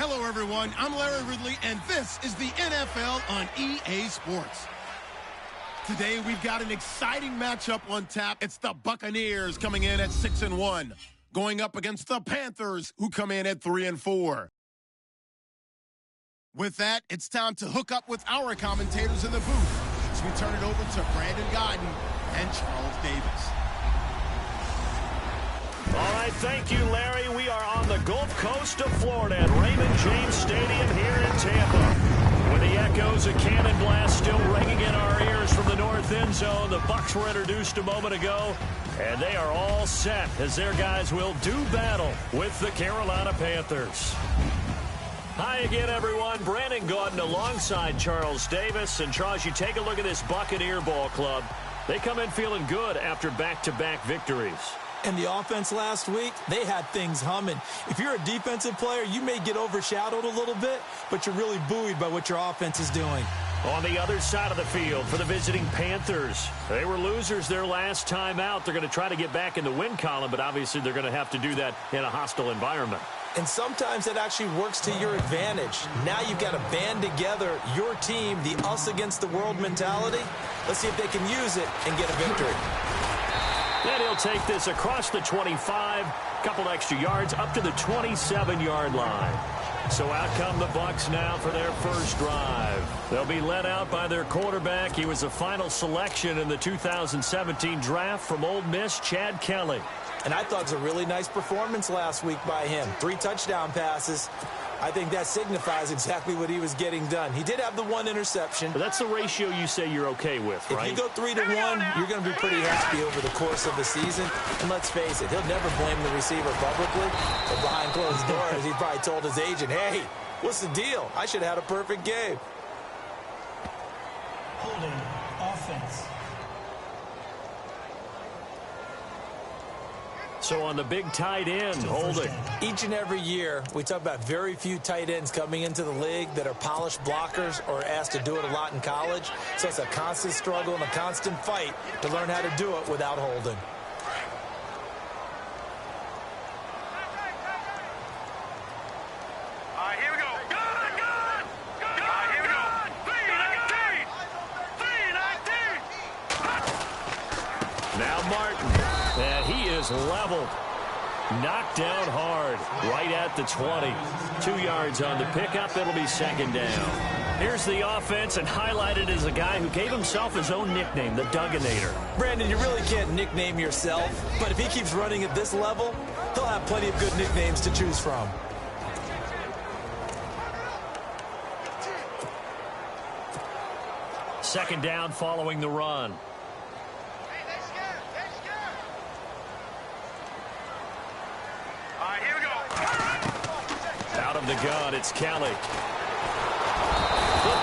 Hello, everyone. I'm Larry Ridley, and this is the NFL on EA Sports. Today, we've got an exciting matchup on tap. It's the Buccaneers coming in at 6-1, going up against the Panthers, who come in at 3-4. With that, it's time to hook up with our commentators in the booth as we turn it over to Brandon Godden and Charles Davis. All right, thank you, Larry. We are on the Gulf Coast of Florida at Raymond James Stadium here in Tampa. With the echoes of cannon blast still ringing in our ears from the north end zone, the Bucs were introduced a moment ago, and they are all set as their guys will do battle with the Carolina Panthers. Hi again, everyone. Brandon Gaudin alongside Charles Davis. And, Charles, you take a look at this Buccaneer ball club. They come in feeling good after back-to-back victories. And the offense last week, they had things humming. If you're a defensive player, you may get overshadowed a little bit, but you're really buoyed by what your offense is doing. On the other side of the field for the visiting Panthers, they were losers their last time out. They're going to try to get back in the win column, but obviously they're going to have to do that in a hostile environment. And sometimes that actually works to your advantage. Now you've got to band together your team, the us against the world mentality. Let's see if they can use it and get a victory. Then he'll take this across the 25, couple extra yards up to the 27-yard line. So out come the Bucs now for their first drive. They'll be led out by their quarterback. He was a final selection in the 2017 draft from Ole Miss, Chad Kelly. And I thought it was a really nice performance last week by him. 3 touchdown passes. I think that signifies exactly what he was getting done. He did have the 1 interception. But that's the ratio you say you're okay with, right? If you go 3-1, you're going to be pretty happy over the course of the season. And let's face it, he'll never blame the receiver publicly. But behind closed doors, he probably told his agent, hey, what's the deal? I should have had a perfect game. Holding offense. So on the big tight end, holding. Each and every year, we talk about very few tight ends coming into the league that are polished blockers or asked to do it a lot in college. So it's a constant struggle and a constant fight to learn how to do it without holding. All right, here we go. All right, here we go. 3-19. Now Martin. And he is leveled. Knocked down hard. Right at the 20. 2 yards on the pickup. It'll be second down. Here's the offense, and highlighted as a guy who gave himself his own nickname, the Dugginator. Brandon, you really can't nickname yourself, but if he keeps running at this level, he'll have plenty of good nicknames to choose from. Second down following the run. Out of the gun, it's Kelly. The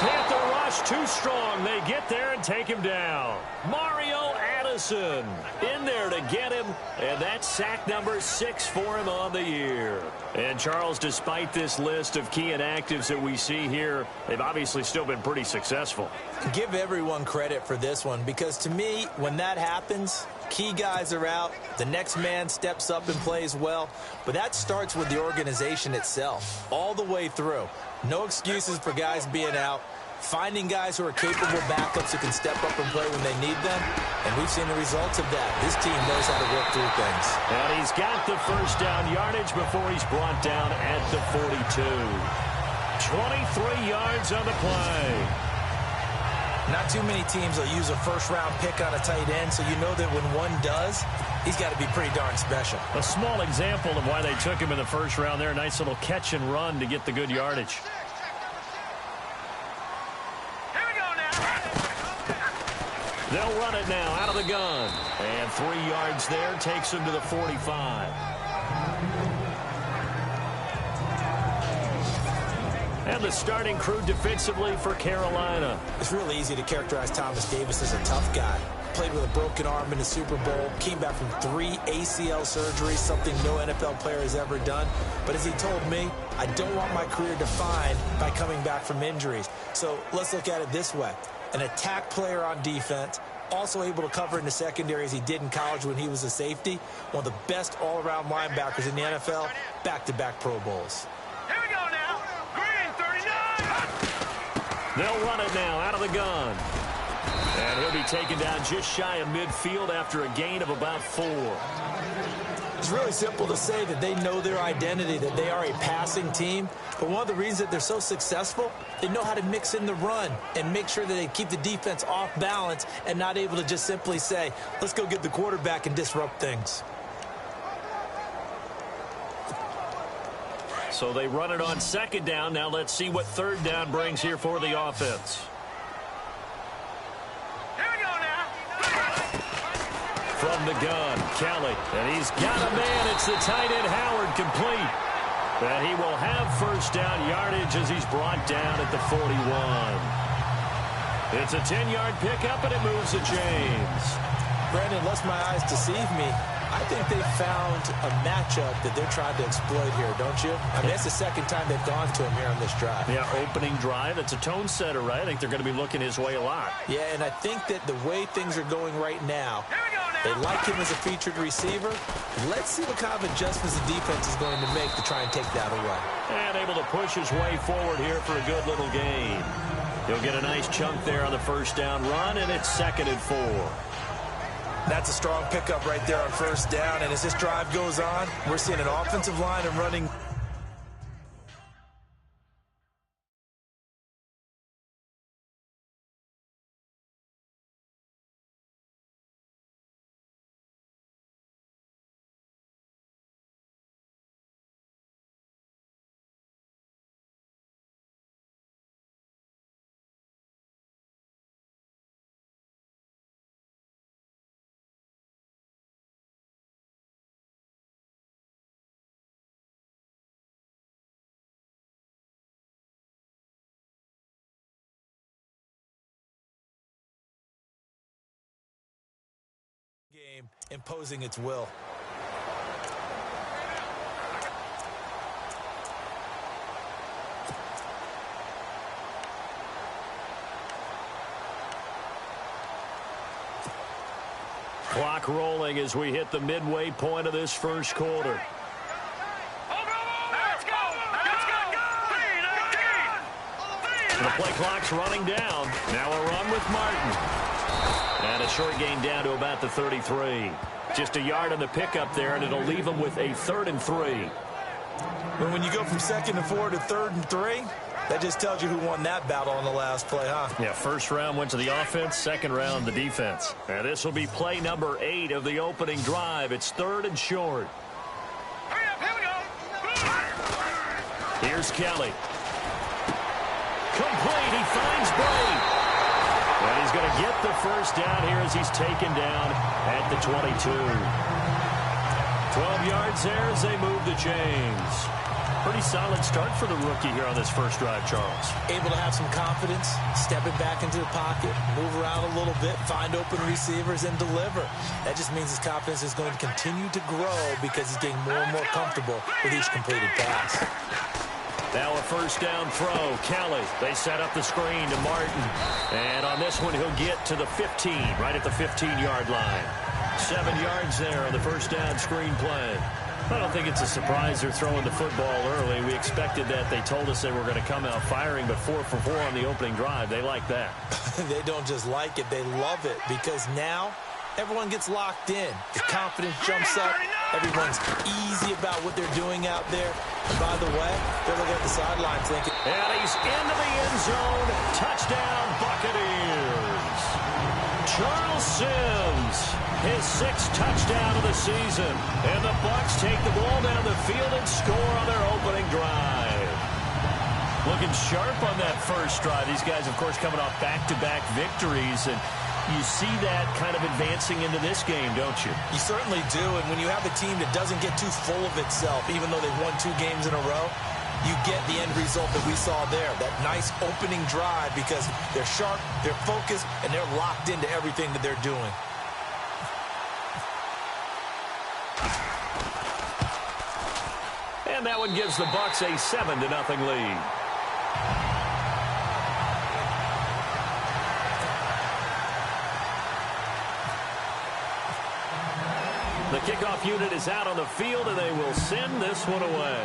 Panther rush too strong. They get there and take him down. Mario Addison in there to get him, and that's sack number 6 for him on the year. And Charles, despite this list of key inactives that we see here, they've obviously still been pretty successful. Give everyone credit for this one, because to me, when that happens, key guys are out, the next man steps up and plays well, but that starts with the organization itself, all the way through. No excuses for guys being out, finding guys who are capable backups who can step up and play when they need them, and we've seen the results of that. This team knows how to work through things. And he's got the first down yardage before he's brought down at the 42. 23 yards on the play. Not too many teams will use a first-round pick on a tight end, so you know that when one does, he's got to be pretty darn special. A small example of why they took him in the first round there. Nice little catch and run to get the good yardage. Here we go now. They'll run it now out of the gun. And 3 yards there takes him to the 45. And the starting crew defensively for Carolina. It's really easy to characterize Thomas Davis as a tough guy. Played with a broken arm in the Super Bowl, came back from 3 ACL surgeries, something no NFL player has ever done. But as he told me, I don't want my career defined by coming back from injuries. So let's look at it this way. An attack player on defense, also able to cover in the secondary as he did in college when he was a safety. One of the best all-around linebackers in the NFL, back-to-back Pro Bowls. Here we go now. They'll run it now out of the gun. And he'll be taken down just shy of midfield after a gain of about 4. It's really simple to say that they know their identity, that they are a passing team. But one of the reasons that they're so successful, they know how to mix in the run and make sure that they keep the defense off balance and not able to just simply say, let's go get the quarterback and disrupt things. So they run it on second down. Now let's see what third down brings here for the offense. From the gun, Kelly, and he's got a man. It's the tight end, Howard, complete. And he will have first down yardage as he's brought down at the 41. It's a 10-yard pickup, and it moves to James. Brandon, unless my eyes deceive me, I think they found a matchup that they're trying to exploit here, don't you? I mean, it's the second time they've gone to him here on this drive. Yeah, opening drive. It's a tone setter, right? I think they're going to be looking his way a lot. Yeah, and I think that the way things are going right now, they like him as a featured receiver. Let's see what kind of adjustments the defense is going to make to try and take that away. And able to push his way forward here for a good little gain. He'll get a nice chunk there on the first down run, and it's 2nd and 4. That's a strong pickup right there on first down. And as this drive goes on, we're seeing an offensive line and running. Game imposing its will. Clock rolling as we hit the midway point of this first quarter. The play clock's running down. Now a run with Martin. And a short gain down to about the 33. Just a yard on the pickup there, and it'll leave them with a 3rd and 3. But when you go from 2nd and 4 to 3rd and 3, that just tells you who won that battle on the last play, huh? Yeah, first round went to the offense, second round the defense. And this will be play number 8 of the opening drive. It's 3rd and short. Here we go. Here's Kelly. Complete. He finds Bray. And he's going to get the first down here as he's taken down at the 22. 12 yards there as they move to James. Pretty solid start for the rookie here on this first drive, Charles. Able to have some confidence, stepping back into the pocket, move around a little bit, find open receivers, and deliver. That just means his confidence is going to continue to grow because he's getting more and more comfortable with each completed pass. Now a first down throw. Kelly, they set up the screen to Martin. And on this one, he'll get to the 15, right at the 15-yard line. 7 yards there on the first down screen play. I don't think it's a surprise they're throwing the football early. We expected that. They told us they were going to come out firing, but 4 for 4 on the opening drive. They like that. They don't just like it. They love it because now everyone gets locked in. The confidence jumps up. Everyone's easy about what they're doing out there. And by the way, they're looking at the sidelines thinking, and he's into the end zone. Touchdown, Buccaneers. Charles Sims, his 6th touchdown of the season. And the Bucs take the ball down the field and score on their opening drive. Looking sharp on that first drive. These guys, of course, coming off back-to-back victories. And you see that kind of advancing into this game, don't you? You certainly do, and when you have a team that doesn't get too full of itself, even though they've won 2 games in a row, you get the end result that we saw there, that nice opening drive because they're sharp, they're focused, and they're locked into everything that they're doing. And that one gives the Bucs a 7-0 lead. The kickoff unit is out on the field, and they will send this one away.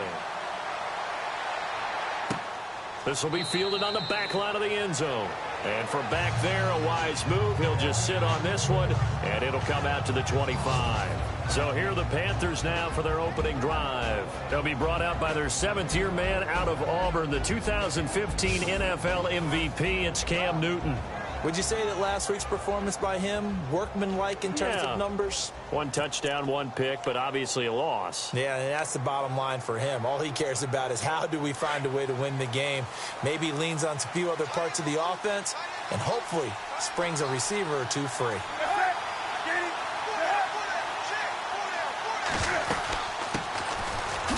This will be fielded on the back line of the end zone. And from back there, a wise move. He'll just sit on this one, and it'll come out to the 25. So here are the Panthers now for their opening drive. They'll be brought out by their seventh-year man out of Auburn, the 2015 NFL MVP. It's Cam Newton. Would you say that last week's performance by him, workmanlike in terms of numbers? 1 touchdown, 1 pick, but obviously a loss. Yeah, and that's the bottom line for him. All he cares about is how do we find a way to win the game. Maybe leans on a few other parts of the offense, and hopefully springs a receiver or two free.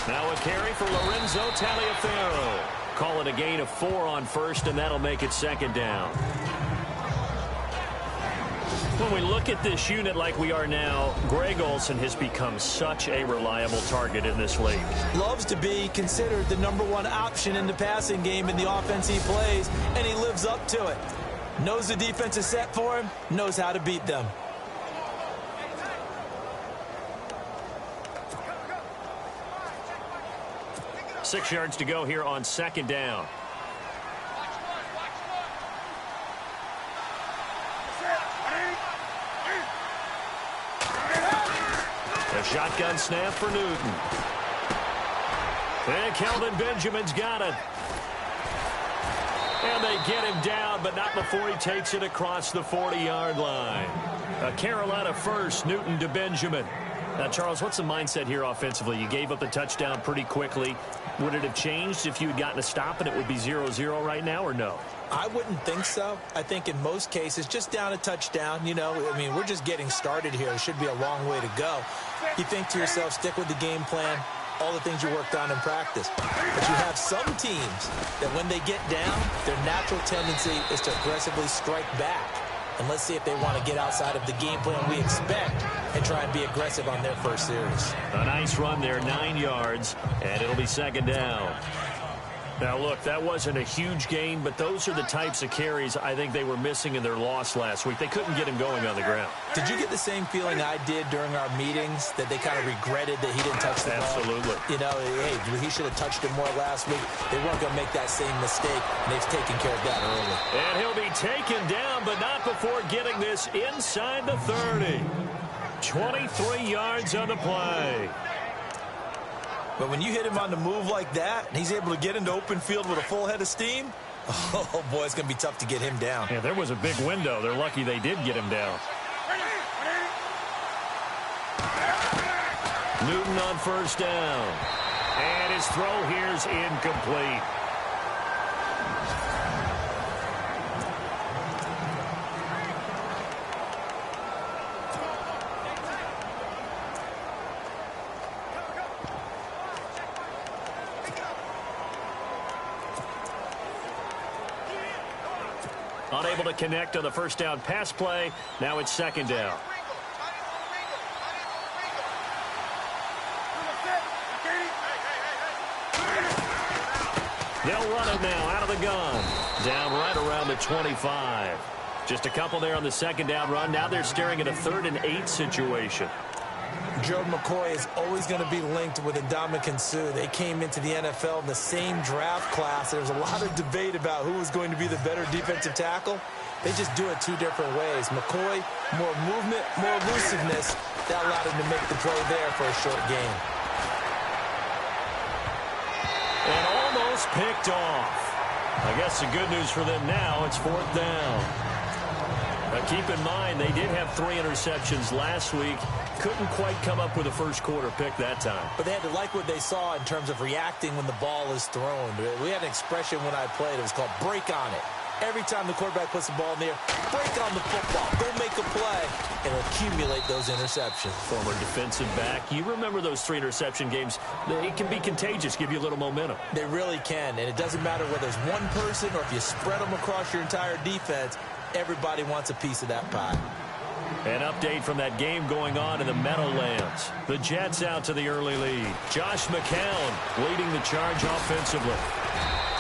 Now a carry for Lorenzo Taliaferro. Call it a gain of 4 on first, and that'll make it second down. When we look at this unit like we are now, Greg Olsen has become such a reliable target in this league. Loves to be considered the #1 option in the passing game in the offense he plays, and he lives up to it. Knows the defense is set for him, knows how to beat them. Six yards to go here on second down. A shotgun snap for Newton. And Kelvin Benjamin's got it. And they get him down, but not before he takes it across the 40-yard line. A Carolina first, Newton to Benjamin. Now, Charles, what's the mindset here offensively? You gave up the touchdown pretty quickly. Would it have changed if you had gotten a stop and it would be 0-0 right now, or no? I wouldn't think so. I think in most cases, just down a touchdown, you know, I mean, we're just getting started here. It should be a long way to go. You think to yourself, stick with the game plan, all the things you worked on in practice. But you have some teams that when they get down, their natural tendency is to aggressively strike back. And let's see if they want to get outside of the game plan we expect and try and be aggressive on their first series. A nice run there, 9 yards, and it'll be second down. Now, look, that wasn't a huge gain, but those are the types of carries I think they were missing in their loss last week. They couldn't get him going on the ground. Did you get the same feeling I did during our meetings, that they kind of regretted that he didn't touch the ball? Absolutely. You know, hey, he should have touched it more last week. They weren't going to make that same mistake, and they've taken care of that early. And he'll be taken down, but not before getting this inside the 30. 23 yards on the play. But when you hit him on the move like that, and he's able to get into open field with a full head of steam, oh, boy, it's going to be tough to get him down. Yeah, there was a big window. They're lucky they did get him down. Newton on first down. And his throw here's incomplete. Unable to connect on the first down pass play. Now it's second down. They'll run it now out of the gun. Down right around the 25. Just a couple there on the second down run. Now they're staring at a 3rd and 8 situation. Joe McCoy is always going to be linked with Ndamukong Suh. They came into the NFL in the same draft class. There was a lot of debate about who was going to be the better defensive tackle. They just do it 2 different ways. McCoy, more movement, more elusiveness. That allowed him to make the play there for a short gain. And almost picked off. I guess the good news for them now, it's 4th down. Now keep in mind, they did have 3 interceptions last week. Couldn't quite come up with a first quarter pick that time. But they had to like what they saw in terms of reacting when the ball is thrown. We had an expression when I played. It was called break on it. Every time the quarterback puts the ball in the air, break on the football. Go make a play and accumulate those interceptions. Former defensive back. You remember those 3 interception games. It can be contagious, give you a little momentum. They really can. And it doesn't matter whether it's one person or if you spread them across your entire defense. Everybody wants a piece of that pie. An update from that game going on in the Meadowlands. The Jets out to the early lead. Josh McCown leading the charge offensively.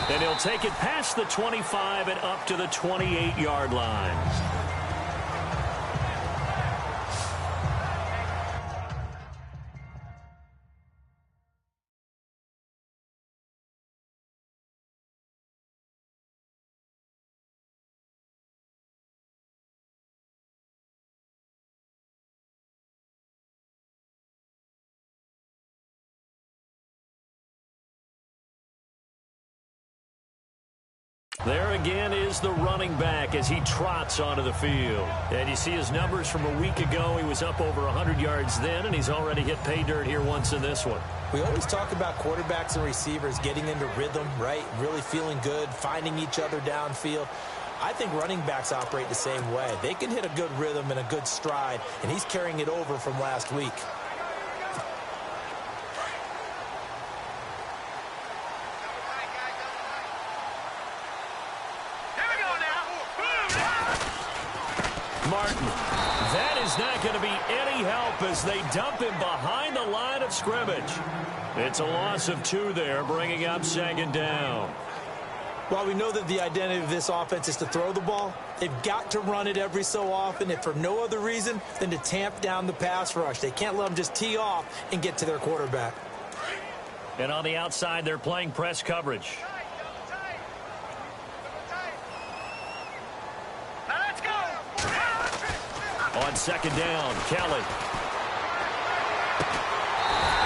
And he'll take it past the 25 and up to the 28-yard line. There again is the running back as he trots onto the field. And you see his numbers from a week ago. He was up over 100 yards then, and he's already hit pay dirt here once in this one. We always talk about quarterbacks and receivers getting into rhythm, right? Really feeling good, finding each other downfield. I think running backs operate the same way. They can hit a good rhythm and a good stride, and he's carrying it over from last week. Martin. That is not going to be any help as they dump him behind the line of scrimmage. It's a loss of 2 there, bringing up 2nd down. While we know that the identity of this offense is to throw the ball, they've got to run it every so often, if for no other reason than to tamp down the pass rush. They can't let them just tee off and get to their quarterback. And on the outside, they're playing press coverage. On 2nd down, Kelly.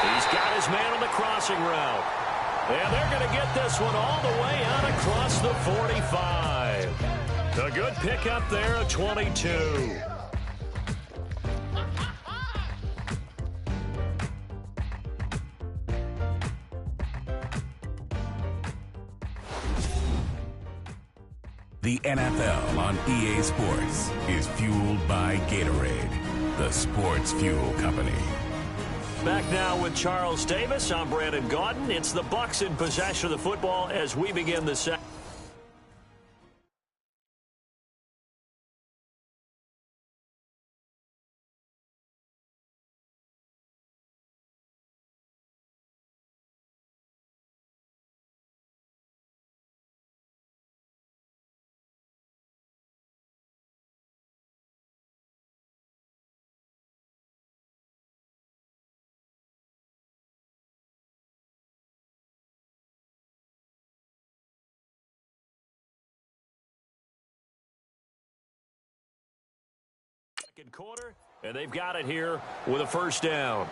He's got his man on the crossing route. And they're going to get this one all the way out across the 45. A good pickup there, a 22. The NFL on EA Sports is fueled by Gatorade, the sports fuel company. Back now with Charles Davis. I'm Brandon Gaudin. It's the Bucs in possession of the football as we begin the second. Quarter, and they've got it here with a 1st down.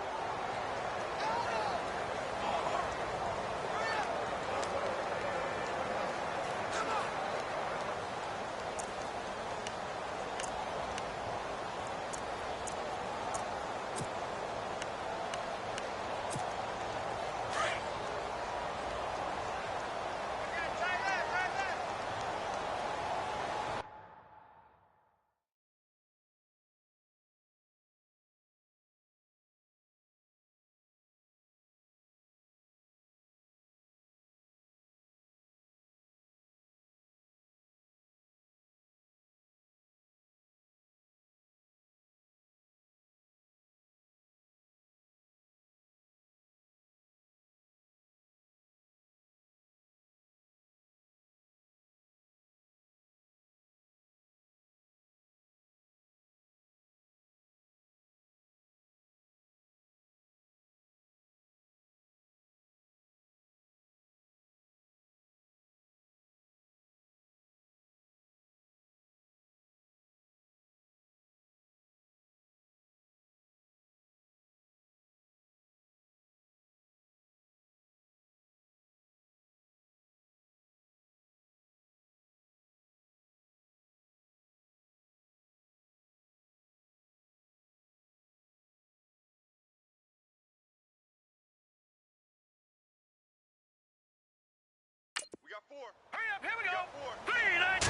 We got 4. Hurry up, here we go. 3, 9,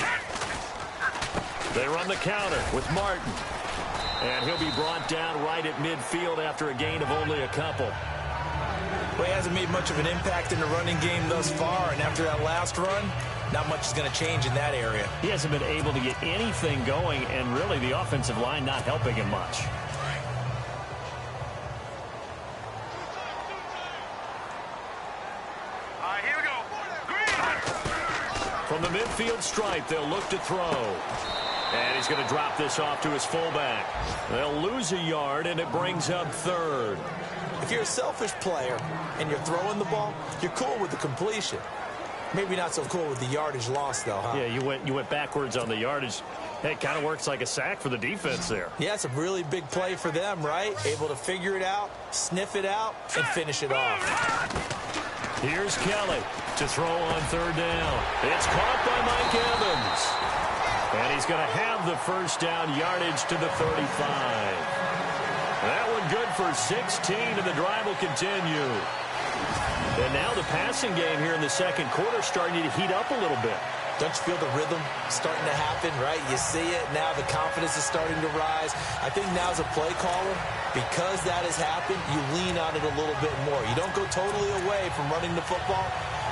10. They run the counter with Martin. And he'll be brought down right at midfield after a gain of only a couple. Well, he hasn't made much of an impact in the running game thus far, and after that last run, not much is going to change in that area. He hasn't been able to get anything going, and really the offensive line not helping him much. Here we go. From the midfield stripe, they'll look to throw. And he's going to drop this off to his fullback. They'll lose a yard, and it brings up 3rd. If you're a selfish player and you're throwing the ball, you're cool with the completion. Maybe not so cool with the yardage loss, though, huh? Yeah, you went backwards on the yardage. It kind of works like a sack for the defense there. Yeah, it's a really big play for them, right? Able to figure it out, sniff it out, and finish it off. Here's Kelly to throw on third down. It's caught by Mike Evans. And he's going to have the first down yardage to the 35. That one good for 16, and the drive will continue. And now the passing game here in the second quarter starting to heat up a little bit. Don't you feel the rhythm starting to happen, right? You see it. Now the confidence is starting to rise. I think now as a play caller, because that has happened, you lean on it a little bit more. You don't go totally away from running the football,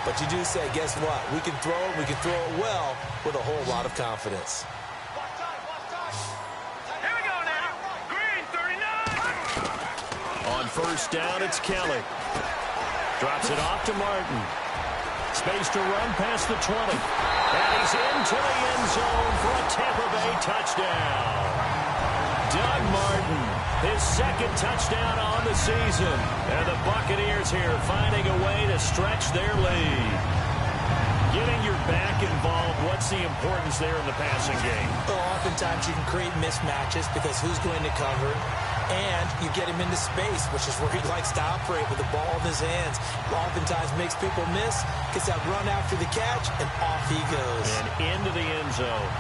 but you do say, guess what? We can throw it. We can throw it well with a whole lot of confidence. Here we go now. Green 39. On first down, it's Kelly. Drops it off to Martin. Space to run past the 20. And he's into the end zone for a Tampa Bay touchdown. Doug Martin, his second touchdown on the season. And the Buccaneers here finding a way to stretch their lead. Getting your back involved, what's the importance there in the passing game? Well, oftentimes you can create mismatches because who's going to cover? And you get him into space, which is where he likes to operate with the ball in his hands. Oftentimes makes people miss, gets that run after the catch, and off he goes. And into the end zone.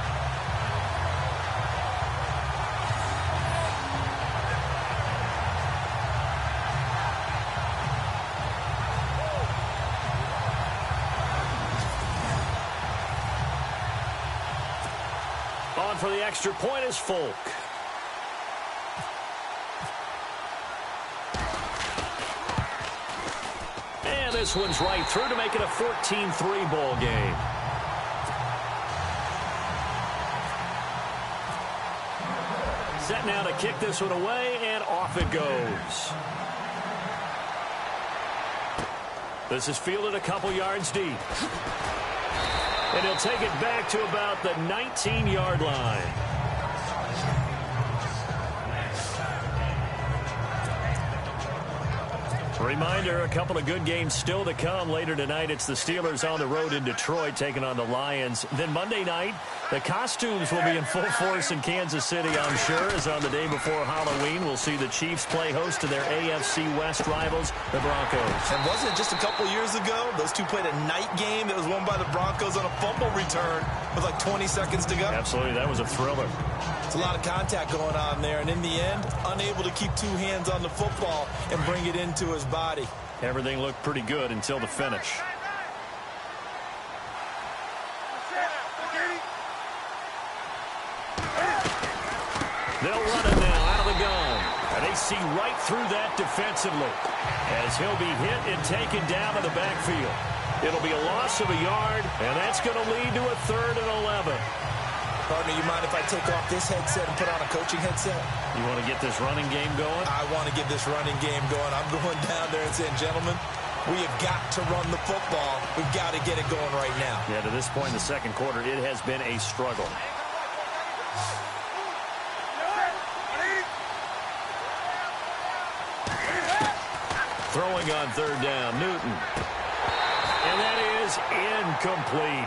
On for the extra point is Folk. And this one's right through to make it a 14-3 ball game. Set now to kick this one away, and off it goes. This is fielded a couple yards deep. And he'll take it back to about the 19-yard line. Reminder, a couple of good games still to come. Later tonight, it's the Steelers on the road in Detroit taking on the Lions. Then Monday night, the costumes will be in full force in Kansas City, I'm sure, as on the day before Halloween, we'll see the Chiefs play host to their AFC West rivals, the Broncos. And wasn't it just a couple years ago, those two played a night game that was won by the Broncos on a fumble return with like 20 seconds to go? Absolutely, that was a thriller. It's a lot of contact going on there, and in the end, unable to keep two hands on the football and bring it into his body. Everything looked pretty good until the finish. They'll run it now out of the gun. And they see right through that defensively as he'll be hit and taken down to the backfield. It'll be a loss of a yard, and that's going to lead to a 3rd and 11. Partner, you mind if I take off this headset and put on a coaching headset? You want to get this running game going? I want to get this running game going. I'm going down there and saying, gentlemen, we have got to run the football. We've got to get it going right now. Yeah, to this point in the second quarter, it has been a struggle. Throwing on 3rd down, Newton. And that is incomplete.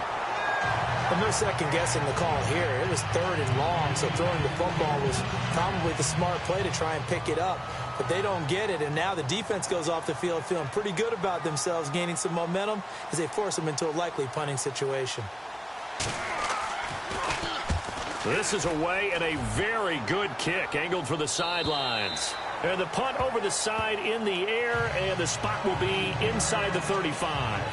Well, no second guessing the call here. It was 3rd and long, so throwing the football was probably the smart play to try and pick it up. But they don't get it, and now the defense goes off the field feeling pretty good about themselves, gaining some momentum as they force them into a likely punting situation. This is away and a very good kick, angled for the sidelines. And the punt over the side in the air, and the spot will be inside the 35.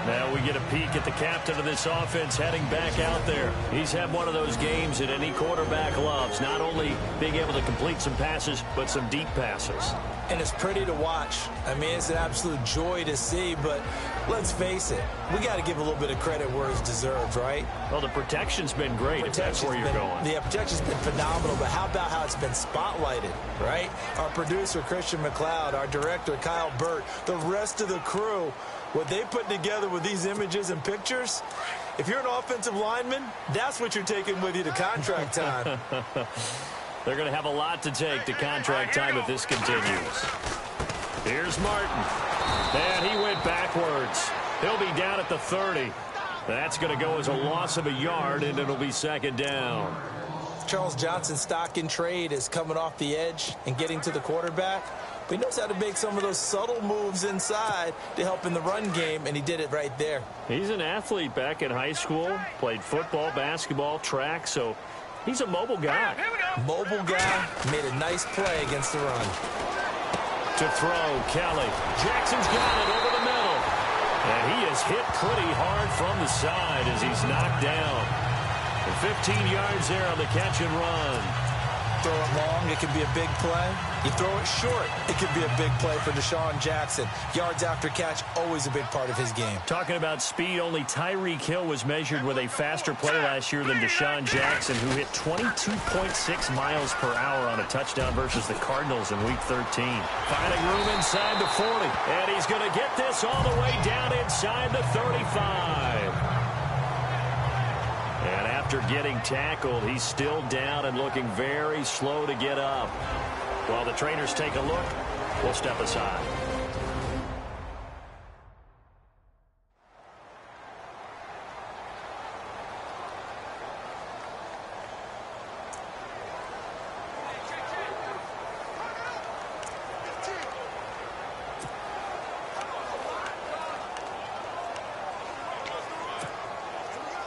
Now we get a peek at the captain of this offense heading back out there. He's had one of those games that any quarterback loves, not only being able to complete some passes, but some deep passes. And it's pretty to watch. I mean, it's an absolute joy to see, but let's face it, we got to give a little bit of credit where it's deserved, right? Well, the protection's been great, if that's where you're going. The protection's been phenomenal, but how about how it's been spotlighted, right? Our producer, Christian McLeod, our director, Kyle Burt, the rest of the crew, what they put together with these images and pictures, if you're an offensive lineman, that's what you're taking with you to contract time. They're going to have a lot to take to contract time if this continues. Here's Martin. And he went backwards. He'll be down at the 30. That's going to go as a loss of a yard, and it'll be 2nd down. Charles Johnson's stock in trade is coming off the edge and getting to the quarterback. but he knows how to make some of those subtle moves inside to help in the run game, and he did it right there. He's an athlete back in high school, played football, basketball, track, so he's a mobile guy. Mobile guy, made a nice play against the run. To throw, Kelly. Jackson's got it over the middle. And he is hit pretty hard from the side as he's knocked down. And 15 yards there on the catch and run. Throw it long, it can be a big play. You throw it short, it could be a big play for Deshaun Jackson. Yards after catch, always a big part of his game. Talking about speed, only Tyreek Hill was measured with a faster play last year than Deshaun Jackson, who hit 22.6 miles per hour on a touchdown versus the Cardinals in Week 13. Finding room inside the 40, and he's going to get this all the way down inside the 35. And after getting tackled, he's still down and looking very slow to get up. While the trainers take a look, we'll step aside.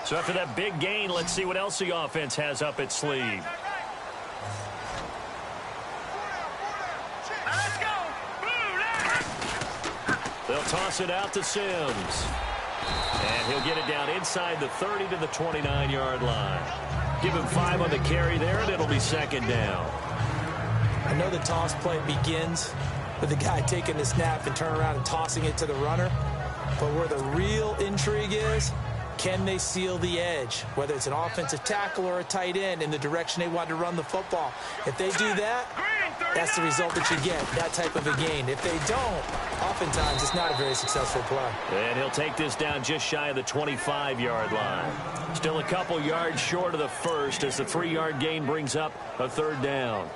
So after that big gain, let's see what else the offense has up its sleeve. They'll toss it out to Sims. And he'll get it down inside the 30 to the 29-yard line. Give him 5 on the carry there, and it'll be second down. I know the toss play begins with the guy taking the snap and turning around and tossing it to the runner. But where the real intrigue is, can they seal the edge, whether it's an offensive tackle or a tight end, in the direction they want to run the football? If they do that, that's the result that you get, that type of a gain. If they don't, oftentimes it's not a very successful play. And he'll take this down just shy of the 25-yard line. Still a couple yards short of the first as the 3-yard gain brings up a third down.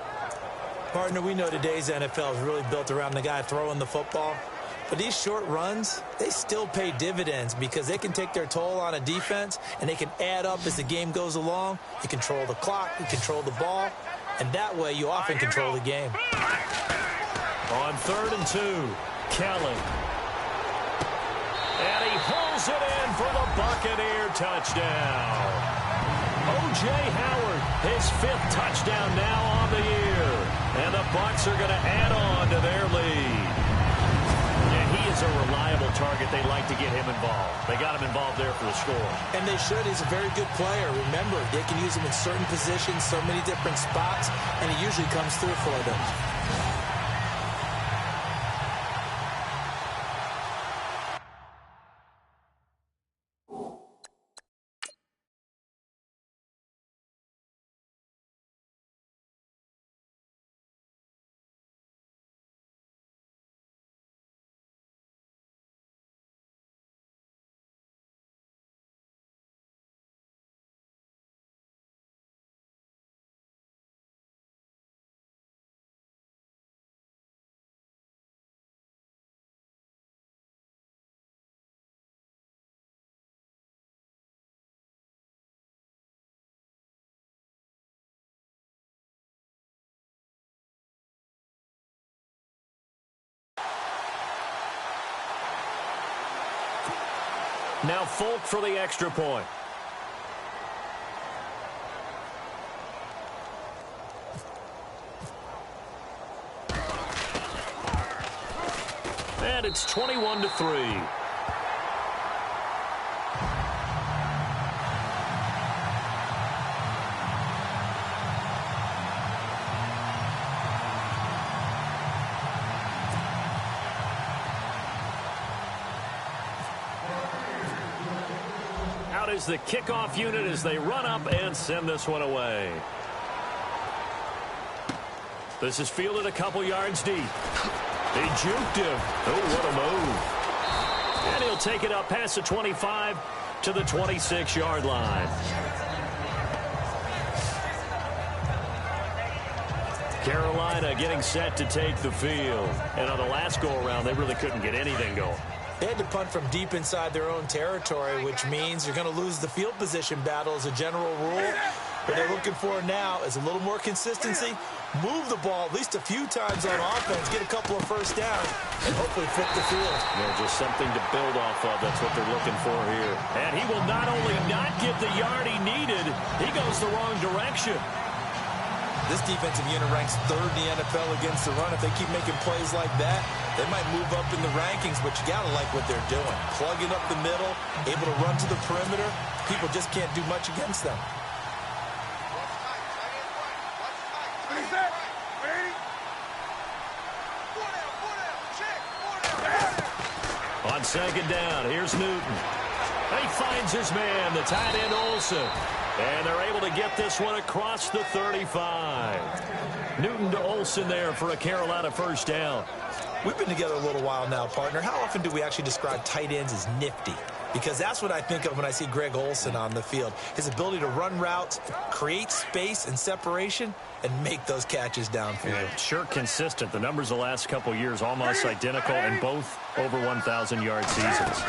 Partner, we know today's NFL is really built around the guy throwing the football. But these short runs, they still pay dividends because they can take their toll on a defense and they can add up as the game goes along. You control the clock, you control the ball, and that way you often control the game. On 3rd and 2, Kelly. And he pulls it in for the Buccaneer touchdown. O.J. Howard, his 5th touchdown now on the year. And the Bucs are going to add on to their lead. He is a reliable target. They like to get him involved. They got him involved there for the score. And they should. He's a very good player. Remember, they can use him in certain positions, so many different spots, and he usually comes through for them. Now Folk for the extra point. And it's 21-3. Is the kickoff unit as they run up and send this one away. This is fielded a couple yards deep. They juked him. Oh, what a move. And he'll take it up past the 25 to the 26-yard line. Carolina getting set to take the field. And on the last go-around, they really couldn't get anything going. They had to punt from deep inside their own territory, which means you're going to lose the field position battle as a general rule. What they're looking for now is a little more consistency, move the ball at least a few times on offense, get a couple of first downs, and hopefully flip the field. Yeah, just something to build off of. That's what they're looking for here. And he will not only not get the yard he needed, he goes the wrong direction. This defensive unit ranks third in the NFL against the run. If they keep making plays like that, they might move up in the rankings, but you got to like what they're doing. Plugging up the middle, able to run to the perimeter. People just can't do much against them. On second down, here's Newton. He finds his man, the tight end Olsen. And they're able to get this one across the 35. Newton to Olsen there for a Carolina first down. We've been together a little while now, partner. How often do we actually describe tight ends as nifty? Because that's what I think of when I see Greg Olsen on the field. His ability to run routes, create space and separation, and make those catches downfield. Yeah, sure consistent. The numbers the last couple years almost identical in both over 1,000-yard seasons.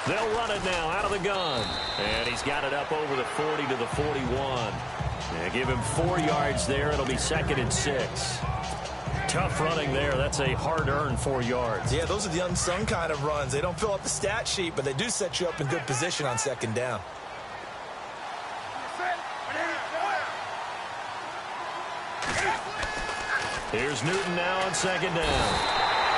They'll run it now out of the gun. And he's got it up over the 40 to the 41. Yeah, give him 4 yards there. It'll be 2nd and 6. Tough running there. That's a hard-earned 4 yards. Yeah, those are the unsung kind of runs. They don't fill up the stat sheet, but they do set you up in good position on second down. Here's Newton now on second down.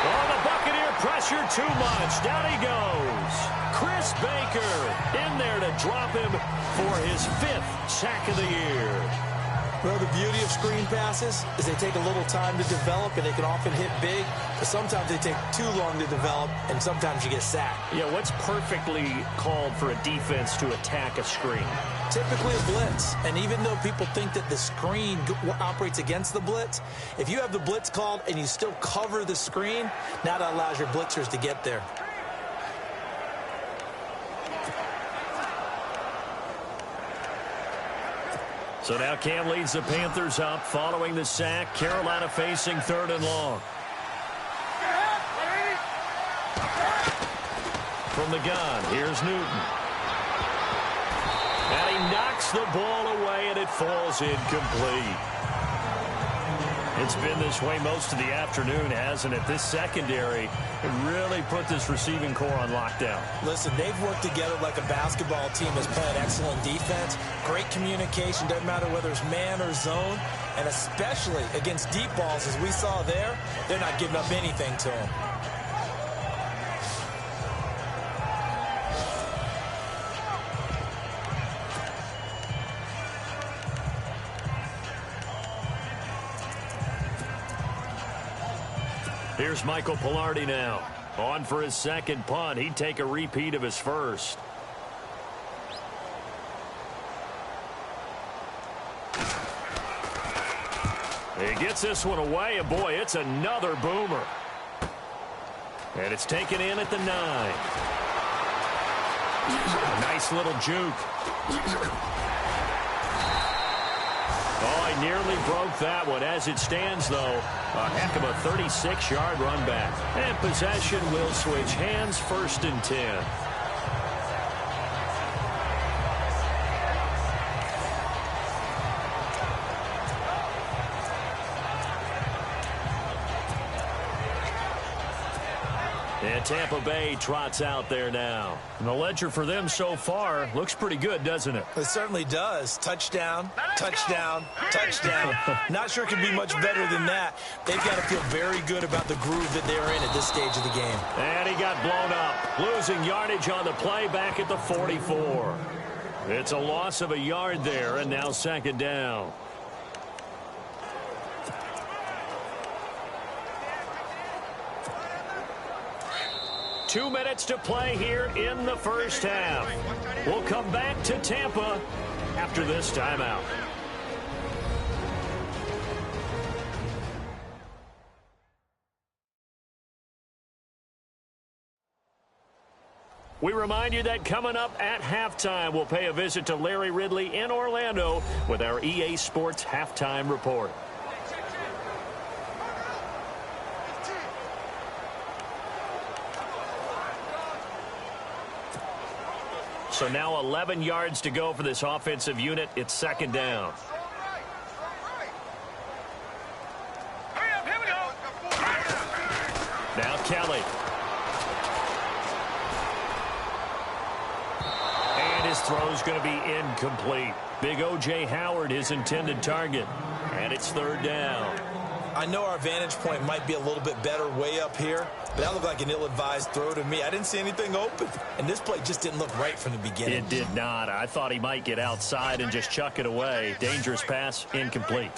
Oh, the Buccaneer pressure too much. Down he goes. Chris Baker in there to drop him for his 5th sack of the year. Well, the beauty of screen passes is they take a little time to develop, and they can often hit big, but sometimes they take too long to develop, and sometimes you get sacked. Yeah, what's perfectly called for a defense to attack a screen? Typically a blitz, and even though people think that the screen operates against the blitz, if you have the blitz called and you still cover the screen, now that allows your blitzers to get there. So now Cam leads the Panthers up following the sack. Carolina facing 3rd and long. From the gun, here's Newton. And he knocks the ball away, and it falls incomplete. It's been this way most of the afternoon, hasn't it? This secondary really put this receiving core on lockdown. Listen, they've worked together like a basketball team that's playing excellent defense. Great communication, doesn't matter whether it's man or zone. And especially against deep balls, as we saw there, they're not giving up anything to them. Here's Michael Pilardi now. On for his 2nd punt. He'd take a repeat of his 1st. He gets this one away, and boy, it's another boomer. And it's taken in at the 9. Nice little juke. Oh, he nearly broke that one. As it stands, though, a heck of a 36-yard run back. And possession will switch hands, 1st and 10. And Tampa Bay trots out there now. And the ledger for them so far looks pretty good, doesn't it? It certainly does. Touchdown, touchdown, touchdown. Not sure it can be much better than that. They've got to feel very good about the groove that they're in at this stage of the game. And he got blown up, losing yardage on the play back at the 44. It's a loss of a yard there, and now 2nd down. Two minutes to play here in the first half. We'll come back to Tampa after this timeout. We remind you that coming up at halftime, we'll pay a visit to Larry Ridley in Orlando with our EA Sports Halftime Report. So now 11 yards to go for this offensive unit. It's second down. Here we go. Now Kelly. And his throw's going to be incomplete. Big O.J. Howard, his intended target. And it's third down. I know our vantage point might be a little bit better way up here, but that looked like an ill-advised throw to me. I didn't see anything open, and this play just didn't look right from the beginning. It did not. I thought he might get outside and just chuck it away. Dangerous pass, incomplete.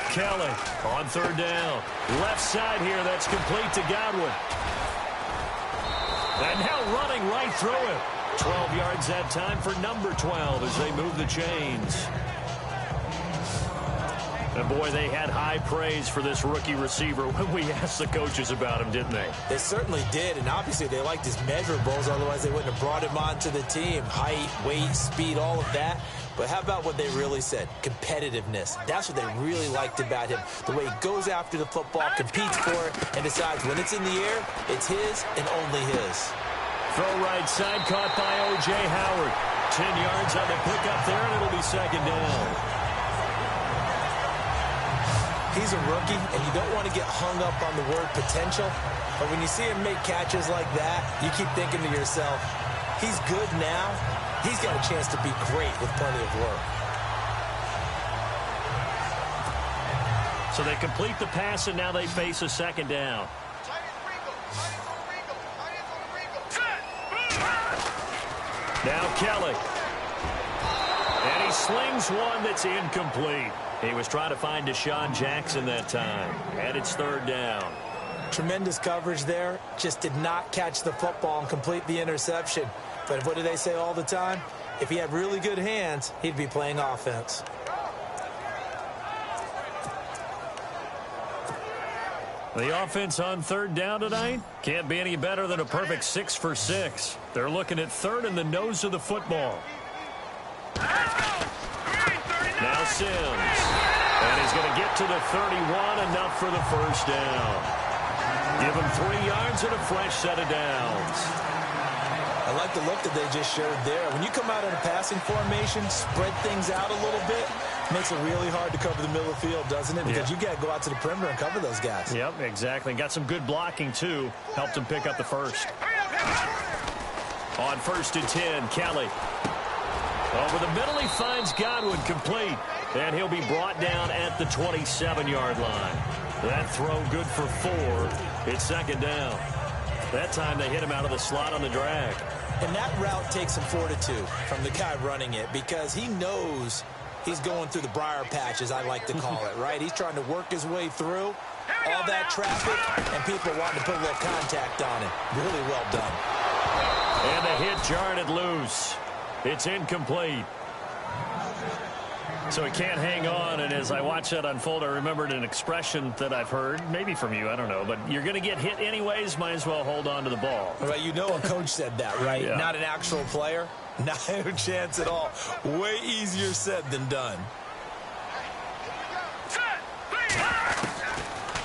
Kelly on third down. Left side here, that's complete to Godwin. And now running right through it. 12 yards that time for number 12 as they move the chains. And boy, they had high praise for this rookie receiver when we asked the coaches about him, didn't they? They certainly did, and obviously they liked his measurables, otherwise they wouldn't have brought him onto the team. Height, weight, speed, all of that. But how about what they really said? Competitiveness. That's what they really liked about him. The way he goes after the football, competes for it, and decides when it's in the air, it's his and only his. Throw right side, caught by O.J. Howard. 10 yards on the pickup there, and it'll be second down. He's a rookie, and you don't want to get hung up on the word potential. But when you see him make catches like that, you keep thinking to yourself, he's good now. He's got a chance to be great with plenty of work. So they complete the pass, and now they face a second down. Now Kelly. And he slings one that's incomplete. He was trying to find Deshaun Jackson that time. And it's third down. Tremendous coverage there. Just did not catch the football and complete the interception. But what do they say all the time? If he had really good hands, he'd be playing offense. The offense on third down tonight can't be any better than a perfect 6 for 6. They're looking at third in the nose of the football. Now Sims. And he's going to get to the 31, enough for the first down. Give him 3 yards and a fresh set of downs. I like the look that they just showed there. When you come out in a passing formation, spread things out a little bit, makes it really hard to cover the middle of the field, doesn't it? Because you got to go out to the perimeter and cover those guys. Yep, exactly. Got some good blocking, too. Helped him pick up the first. On 1st and 10, Kelly. Over the middle, he finds Godwin complete. And he'll be brought down at the 27-yard line. That throw good for 4. It's second down. That time they hit him out of the slot on the drag. And that route takes some fortitude from the guy running it because he knows he's going through the briar patch, as I like to call it, right? He's trying to work his way through all that traffic, and people wanting to put a little contact on it. Really well done. And the hit jarred it loose. It's incomplete. So he can't hang on, and as I watch that unfold, I remembered an expression that I've heard, maybe from you, I don't know, but you're going to get hit anyways, might as well hold on to the ball. Right, you know a coach said that, right? Yeah. Not an actual player. Not a chance at all. Way easier said than done.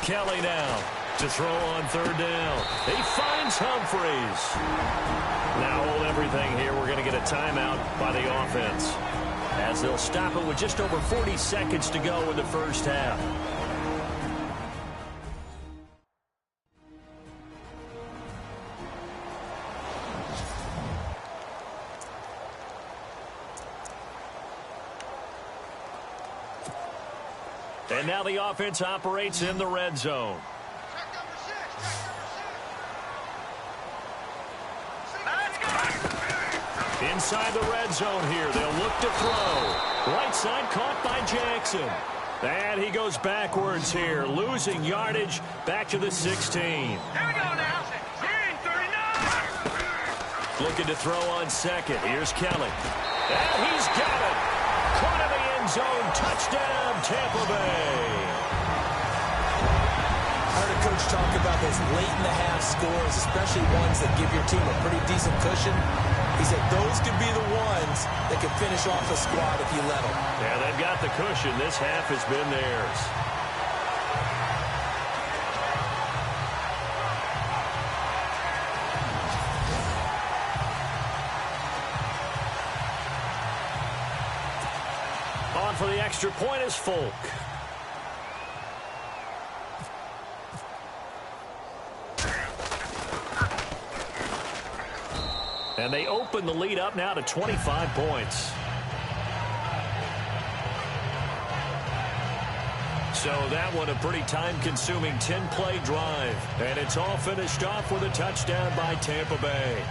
Kelly now to throw on third down. He finds Humphreys. Now hold everything here. We're going to get a timeout by the offense, as they'll stop it with just over 40 seconds to go in the first half. And now the offense operates in the red zone. Inside the red zone here, they'll look to throw. Right side caught by Jackson. And he goes backwards here, losing yardage back to the 16. Here we go now. Green 39. Looking to throw on second. Here's Kelly. And he's got it. Caught in the end zone. Touchdown, Tampa Bay. I heard a coach talk about those late in the half scores, especially ones that give your team a pretty decent cushion. He said those could be the ones that could finish off a squad if you let them. Yeah, they've got the cushion. This half has been theirs. for the extra point is Folk. And they open the lead up now to 25 points. So that one a pretty time-consuming 10-play drive. And it's all finished off with a touchdown by Tampa Bay.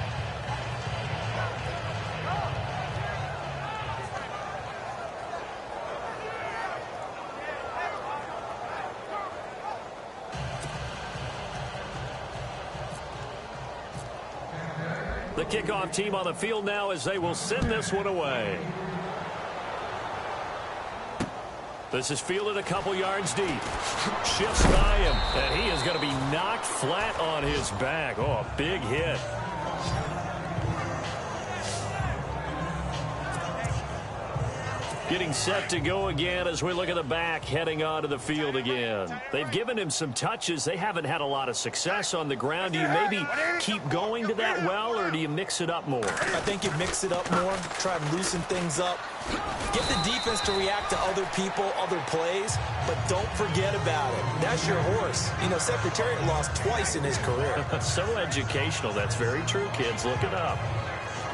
The kickoff team on the field now as they will send this one away. This is fielded a couple yards deep. Shifts by him, and he is going to be knocked flat on his back. Oh, a big hit. Getting set to go again as we look at the back heading onto the field again. They've given him some touches. They haven't had a lot of success on the ground. Do you maybe keep going to that well, or do you mix it up more? I think you mix it up more, try to loosen things up. Get the defense to react to other people, other plays, but don't forget about it. That's your horse. You know, Secretariat lost twice in his career. So educational. That's very true, kids. Look it up.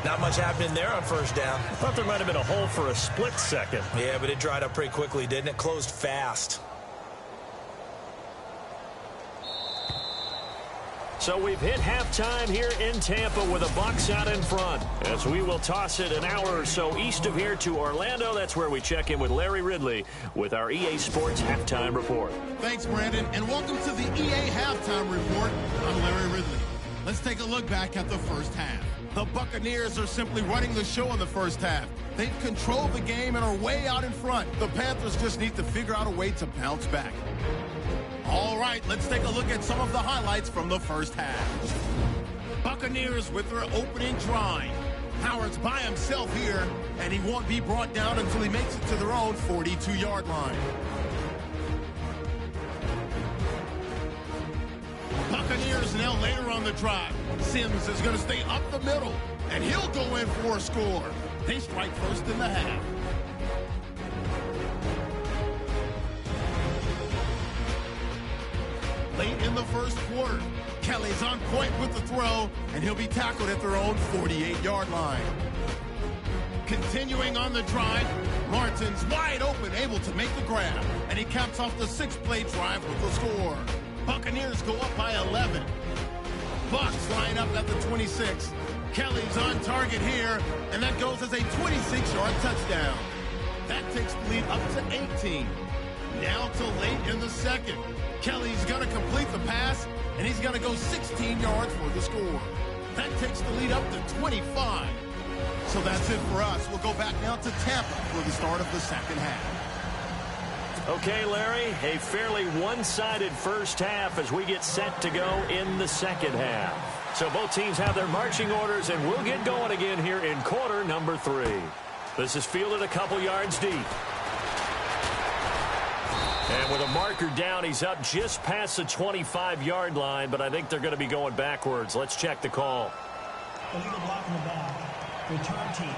Not much happening there on first down. I thought there might have been a hole for a split second. Yeah, but it dried up pretty quickly, didn't it? Closed fast. So we've hit halftime here in Tampa with the Bucs out in front. As we will toss it an hour or so east of here to Orlando. That's where we check in with Larry Ridley with our EA Sports Halftime Report. Thanks, Brandon, and welcome to the EA Halftime Report. I'm Larry Ridley. Let's take a look back at the first half. The Buccaneers are simply running the show in the first half. They've controlled the game and are way out in front. The Panthers just need to figure out a way to bounce back. All right, let's take a look at some of the highlights from the first half. Buccaneers with their opening drive. Howard's by himself here, and he won't be brought down until he makes it to their own 42-yard line. Buccaneers now later on the drive. Sims is going to stay up the middle, and he'll go in for a score. They strike first in the half. Late in the first quarter, Kelly's on point with the throw, and he'll be tackled at their own 48-yard line. Continuing on the drive, Martin's wide open, able to make the grab, and he caps off the 6-play drive with the score. Buccaneers go up by 11. Bucs line up at the 26. Kelly's on target here, and that goes as a 26-yard touchdown. That takes the lead up to 18. Now to late in the second. Kelly's going to complete the pass, and he's going to go 16 yards for the score. That takes the lead up to 25. So that's it for us. We'll go back now to Tampa for the start of the second half. Okay, Larry, a fairly one-sided first half as we get set to go in the second half. So both teams have their marching orders, and we'll get going again here in quarter number 3. This is fielded a couple yards deep. And with a marker down, he's up just past the 25-yard line, but I think they're going to be going backwards. Let's check the call. Illegal block in the back. Return team.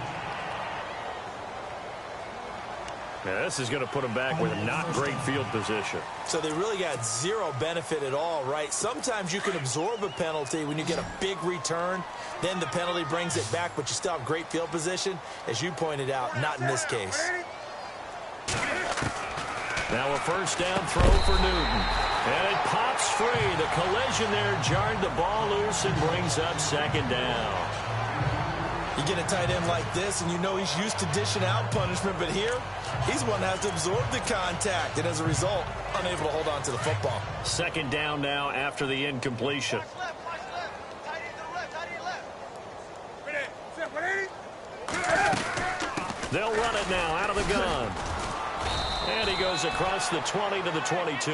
Now, this is going to put them back with not great field position. So they really got zero benefit at all, right? Sometimes you can absorb a penalty when you get a big return. Then the penalty brings it back, but you still have great field position. As you pointed out, not in this case. Now a first down throw for Newton. And it pops free. The collision there jarred the ball loose and brings up second down. You get a tight end like this, and you know he's used to dishing out punishment, but here, he's one that has to absorb the contact, and as a result, unable to hold on to the football. Second down now after the incompletion. They'll run it now out of the gun. And he goes across the 20 to the 22.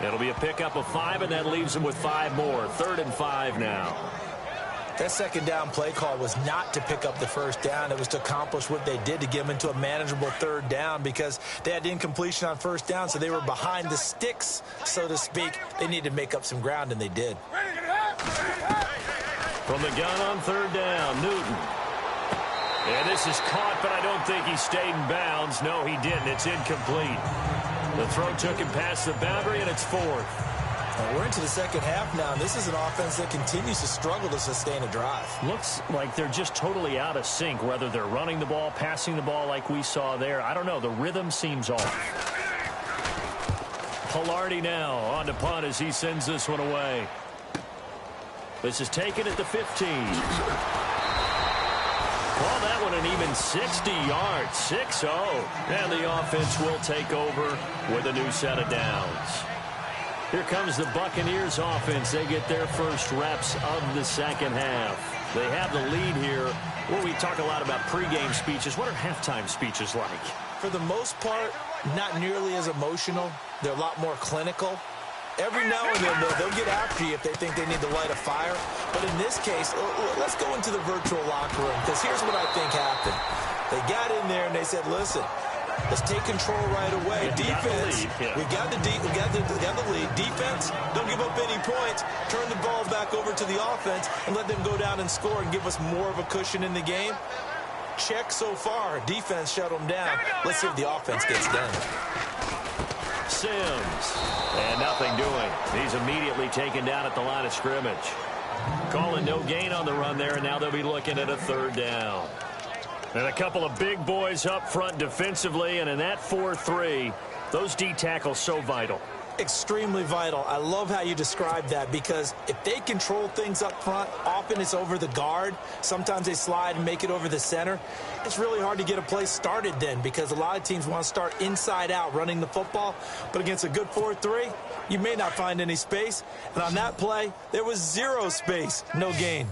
It'll be a pickup of 5, and that leaves him with 5 more. 3rd and 5 now. That second down play call was not to pick up the first down. It was to accomplish what they did to get them into a manageable 3rd down because they had incompletion on first down, so they were behind the sticks, so to speak. They needed to make up some ground, and they did. From the gun on 3rd down, Newton. And this is caught, but I don't think he stayed in bounds. No, he didn't. It's incomplete. The throw took him past the boundary, and it's fourth. We're into the second half now, and this is an offense that continues to struggle to sustain a drive. Looks like they're just totally out of sync, whether they're running the ball, passing the ball like we saw there. I don't know. The rhythm seems off. Pilardi now on to punt as he sends this one away. This is taken at the 15. Call that one an even 60 yards, 6-0. And the offense will take over with a new set of downs. Here comes the Buccaneers offense. They get their first reps of the second half. They have the lead here. Well, we talk a lot about pregame speeches. What are halftime speeches like? For the most part, not nearly as emotional. They're a lot more clinical. Every now and then, they'll get after you if they think they need to light a fire. But in this case, let's go into the virtual locker room, because here's what I think happened. They got in there and they said, listen, let's take control right away. Defense, we got the lead. Defense, don't give up any points. Turn the ball back over to the offense and let them go down and score and give us more of a cushion in the game. Check so far. Defense shut them down. Let's see if the offense gets done. Sims. And nothing doing. He's immediately taken down at the line of scrimmage. Calling no gain on the run there, and now they'll be looking at a third down. And a couple of big boys up front defensively, and in that 4-3, those D tackles so vital. Extremely vital. I love how you describe that, because if they control things up front, often it's over the guard. Sometimes they slide and make it over the center. It's really hard to get a play started then, because a lot of teams want to start inside out running the football. But against a good 4-3, you may not find any space. And on that play, there was zero space. No gain.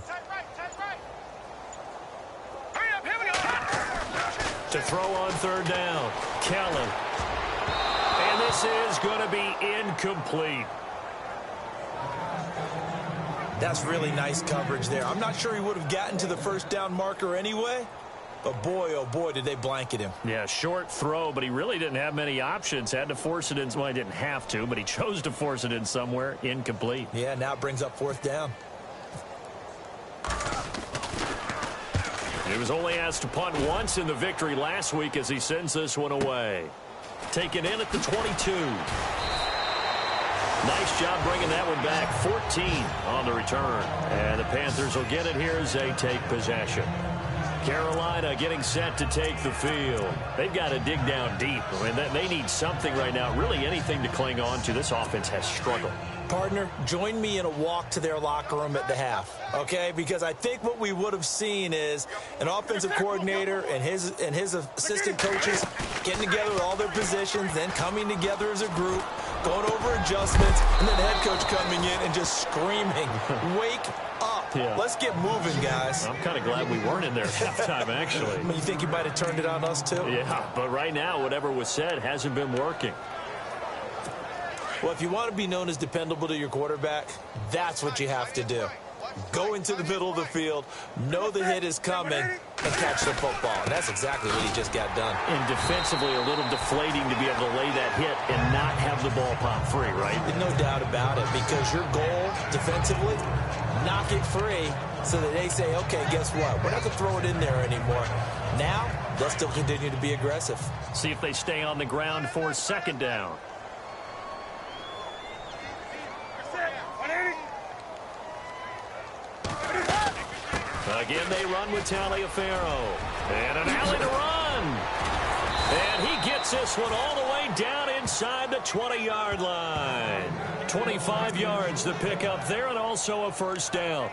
To throw on third down, Kelly. And this is going to be incomplete. That's really nice coverage there. I'm not sure he would have gotten to the first down marker anyway, but boy, oh boy, did they blanket him. Yeah, short throw, but he really didn't have many options. Had to force it in. Well, he didn't have to, but he chose to force it in somewhere. Incomplete. Yeah, now it brings up fourth down. He was only asked to punt once in the victory last week as he sends this one away. Taken in at the 22. Nice job bringing that one back. 14 on the return. And the Panthers will get it here as they take possession. Carolina getting set to take the field. They've got to dig down deep. I mean, they need something right now, really anything to cling on to. This offense has struggled. Partner, join me in a walk to their locker room at the half, okay? Because I think what we would have seen is an offensive coordinator and his assistant coaches getting together with all their positions, then coming together as a group, going over adjustments, and then the head coach coming in and just screaming, wake up. Yeah. Let's get moving, guys. I'm kind of glad we weren't in there at halftime, actually. You think you might have turned it on us, too? Yeah, but right now, whatever was said hasn't been working. Well, if you want to be known as dependable to your quarterback, that's what you have to do. Go into the middle of the field, know the hit is coming, and catch the football. And that's exactly what he just got done. And defensively, a little deflating to be able to lay that hit and not have the ball pop free, right? No doubt about it, because your goal defensively, knock it free so that they say, okay, guess what? We're not going to throw it in there anymore. Now, they'll still continue to be aggressive. See if they stay on the ground for second down. Again, they run with Taliaferro. And an alley to run. And he gets this one all the way down inside the 20-yard line. 25 yards the pickup there, and also a first down.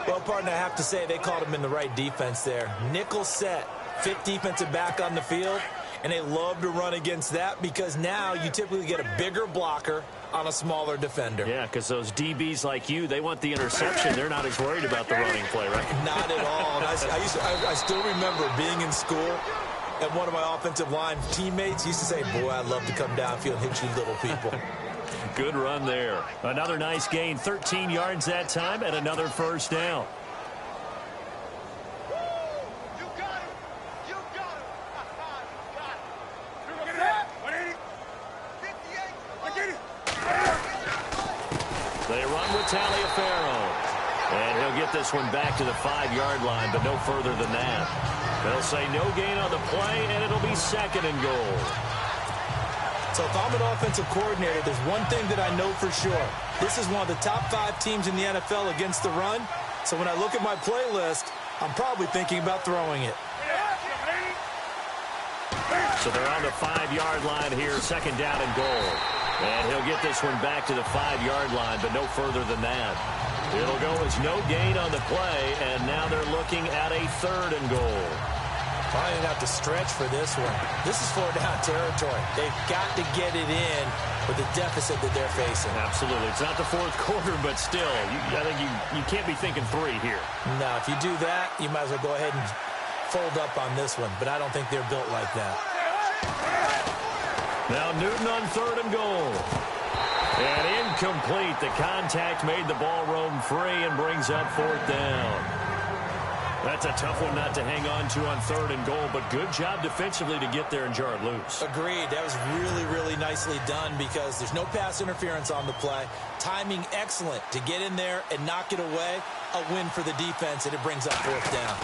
Well, partner, I have to say they called him in the right defense there. Nickel set, fifth defensive back on the field, and they love to run against that because now you typically get a bigger blocker on a smaller defender. Yeah, because those DBs like you, they want the interception. They're not as worried about the running play, right? Not at all. And I still remember being in school, and one of my offensive line teammates used to say, boy, I'd love to come downfield and hit you little people. Good run there. Another nice gain, 13 yards that time, and another first down. They run with Taliaferro. And he'll get this one back to the 5-yard line, but no further than that. They'll say no gain on the play, and it'll be 2nd and goal. So if I'm an offensive coordinator, there's one thing that I know for sure. This is one of the top 5 teams in the NFL against the run. So when I look at my playlist, I'm probably thinking about throwing it. So they're on the 5-yard line here, 2nd down and goal. And he'll get this one back to the 5-yard line, but no further than that. It'll go as no gain on the play, and now they're looking at a 3rd and goal. Probably going to have to stretch for this one. This is 4-down territory. They've got to get it in with the deficit that they're facing. Absolutely. It's not the 4th quarter, but still, I think you can't be thinking 3 here. No, if you do that, you might as well go ahead and fold up on this one, but I don't think they're built like that. Now Newton on 3rd and goal. And incomplete. The contact made the ball roam free and brings up 4th down. That's a tough one not to hang on to on 3rd and goal, but good job defensively to get there and jar it loose. Agreed. That was really, really nicely done because there's no pass interference on the play. Timing excellent to get in there and knock it away. A win for the defense, and it brings up 4th down.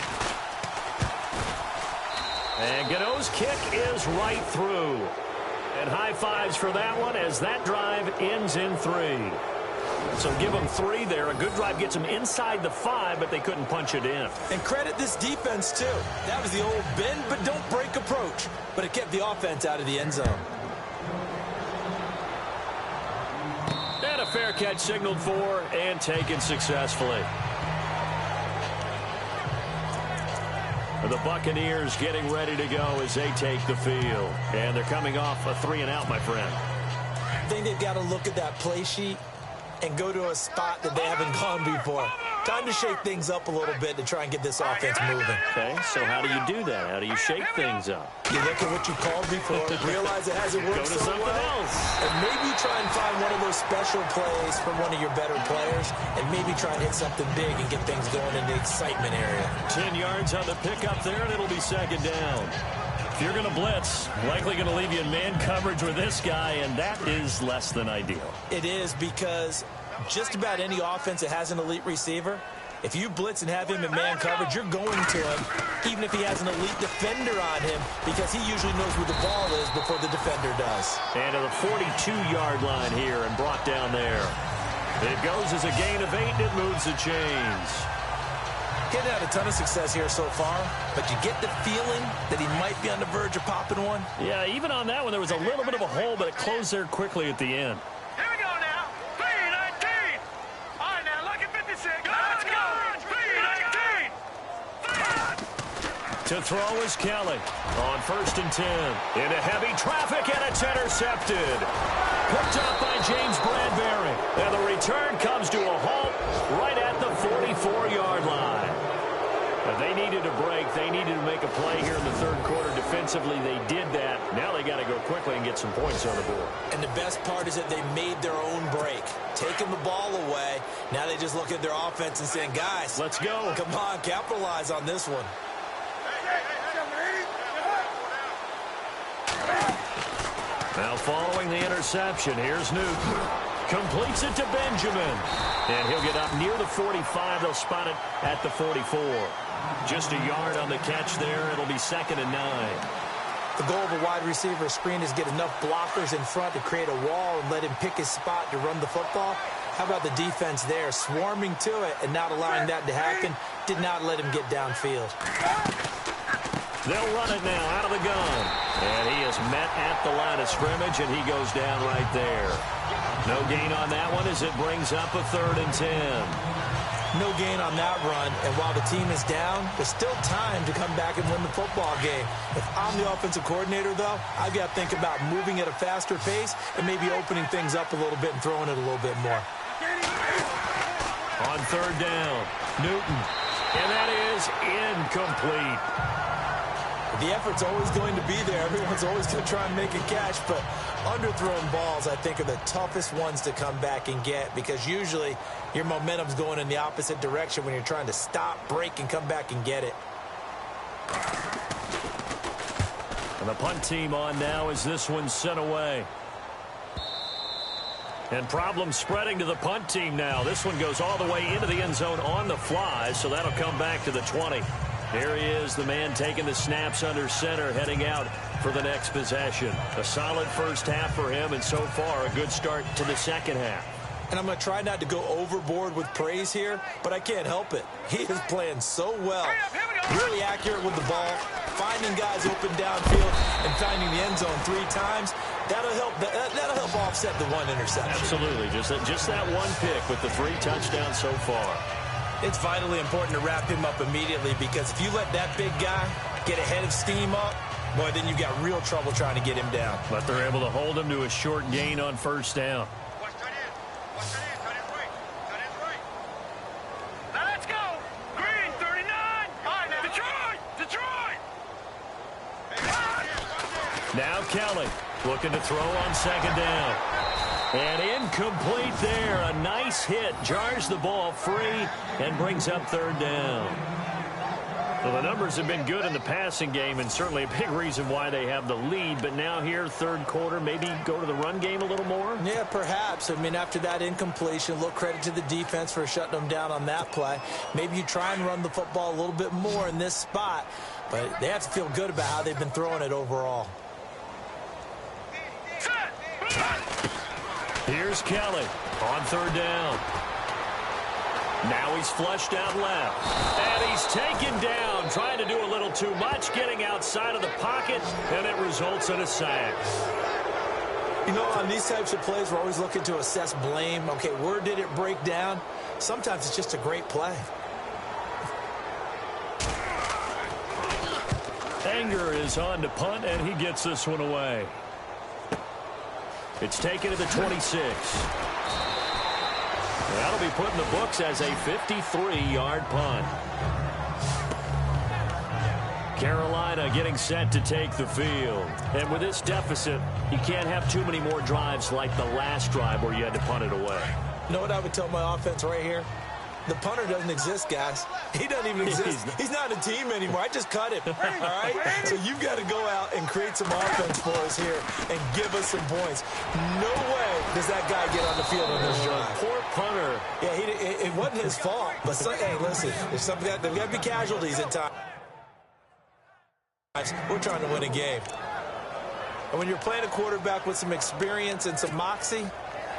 And Gano's kick is right through. And high fives for that one as that drive ends in 3. So give them 3 there. A good drive gets them inside the 5, but they couldn't punch it in. And credit this defense, too. That was the old bend but don't break approach. But it kept the offense out of the end zone. And a fair catch signaled for and taken successfully. The Buccaneers getting ready to go as they take the field. And they're coming off a 3-and-out, my friend. I think they've got to look at that play sheet and go to a spot that they haven't gone before. Time to shake things up a little bit to try and get this offense moving. Okay, so how do you do that? How do you shake things up? You look at what you called before, realize it hasn't worked Go to so something well, else. and maybe try and find one of those special plays from one of your better players, and maybe try and hit something big and get things going in the excitement area. 10 yards on the pickup there, and it'll be 2nd down. If you're going to blitz, likely going to leave you in man coverage with this guy, and that is less than ideal. It is because just about any offense that has an elite receiver, if you blitz and have him in man coverage, you're going to him, even if he has an elite defender on him, because he usually knows where the ball is before the defender does. And to the 42-yard line here and brought down there. It goes as a gain of 8, and it moves the chains. Getting had a ton of success here so far, but you get the feeling that he might be on the verge of popping one. Yeah, even on that one, there was a little bit of a hole, but it closed there quickly at the end. Here we go now. 3-19. All right, now look at 56. Let's go. 3-19. To throw is Kelly on 1st and 10. Into heavy traffic, and it's intercepted. Picked up by James Bradbury. And the return comes to a halt right at the 44-yard line. They needed a break. They needed to make a play here in the 3rd quarter. Defensively, they did that. Now they got to go quickly and get some points on the board. And the best part is that they made their own break, taking the ball away. Now they just look at their offense and saying, guys, let's go. Come on, capitalize on this one. Now following the interception, here's Newton. Completes it to Benjamin. And he'll get up near the 45. They'll spot it at the 44. Just a yard on the catch there. It'll be 2nd and 9. The goal of a wide receiver screen is get enough blockers in front to create a wall and let him pick his spot to run the football. How about the defense there, swarming to it and not allowing that to happen? Did not let him get downfield. They'll run it now out of the gun. And he is met at the line of scrimmage, and he goes down right there. No gain on that one as it brings up a 3rd and 10. No gain on that run, and while the team is down, there's still time to come back and win the football game. If I'm the offensive coordinator, though, I've got to think about moving at a faster pace and maybe opening things up a little bit and throwing it a little bit more. On 3rd down, Newton. And that is incomplete. The effort's always going to be there. Everyone's always going to try and make a catch, but underthrown balls, I think, are the toughest ones to come back and get because usually your momentum's going in the opposite direction when you're trying to stop, break, and come back and get it. And the punt team on now as this one's sent away. And problems spreading to the punt team now. This one goes all the way into the end zone on the fly, so that'll come back to the 20. Here he is, the man taking the snaps under center, heading out for the next possession. A solid first half for him, and so far a good start to the second half. And I'm going to try not to go overboard with praise here, but I can't help it. He is playing so well. Really accurate with the ball, finding guys open downfield, and finding the end zone 3 times. That'll help offset the 1 interception. Absolutely. Just that one pick with the 3 touchdowns so far. It's vitally important to wrap him up immediately, because if you let that big guy get a head of steam up, boy, then you've got real trouble trying to get him down. But they're able to hold him to a short gain on first down. Now Kelly looking to throw on second down. And incomplete there. A nice hit. Jars the ball free and brings up third down. Well, the numbers have been good in the passing game, and certainly a big reason why they have the lead. But now here, third quarter, maybe go to the run game a little more? Yeah, perhaps. I mean, after that incompletion, a little credit to the defense for shutting them down on that play. Maybe you try and run the football a little bit more in this spot. But they have to feel good about how they've been throwing it overall. Here's Kelly on third down. Now he's flushed out left. And he's taken down, trying to do a little too much, getting outside of the pocket, and it results in a sack. You know, on these types of plays, we're always looking to assess blame. Okay, where did it break down? Sometimes it's just a great play. Anger is on to punt, and he gets this one away. It's taken to the 26. That'll be put in the books as a 53-yard punt. Carolina getting set to take the field. And with this deficit, you can't have too many more drives like the last drive where you had to punt it away. You know what I would tell my offense right here? The punter doesn't exist, guys. He doesn't even exist. He's not a team anymore. I just cut him, all right? So you've got to go out and create some offense for us here and give us some points. No way does that guy get on the field on this drive. Poor punter. Yeah, it wasn't his fault. But, hey, listen, there's got to be casualties at times. We're trying to win a game. And when you're playing a quarterback with some experience and some moxie,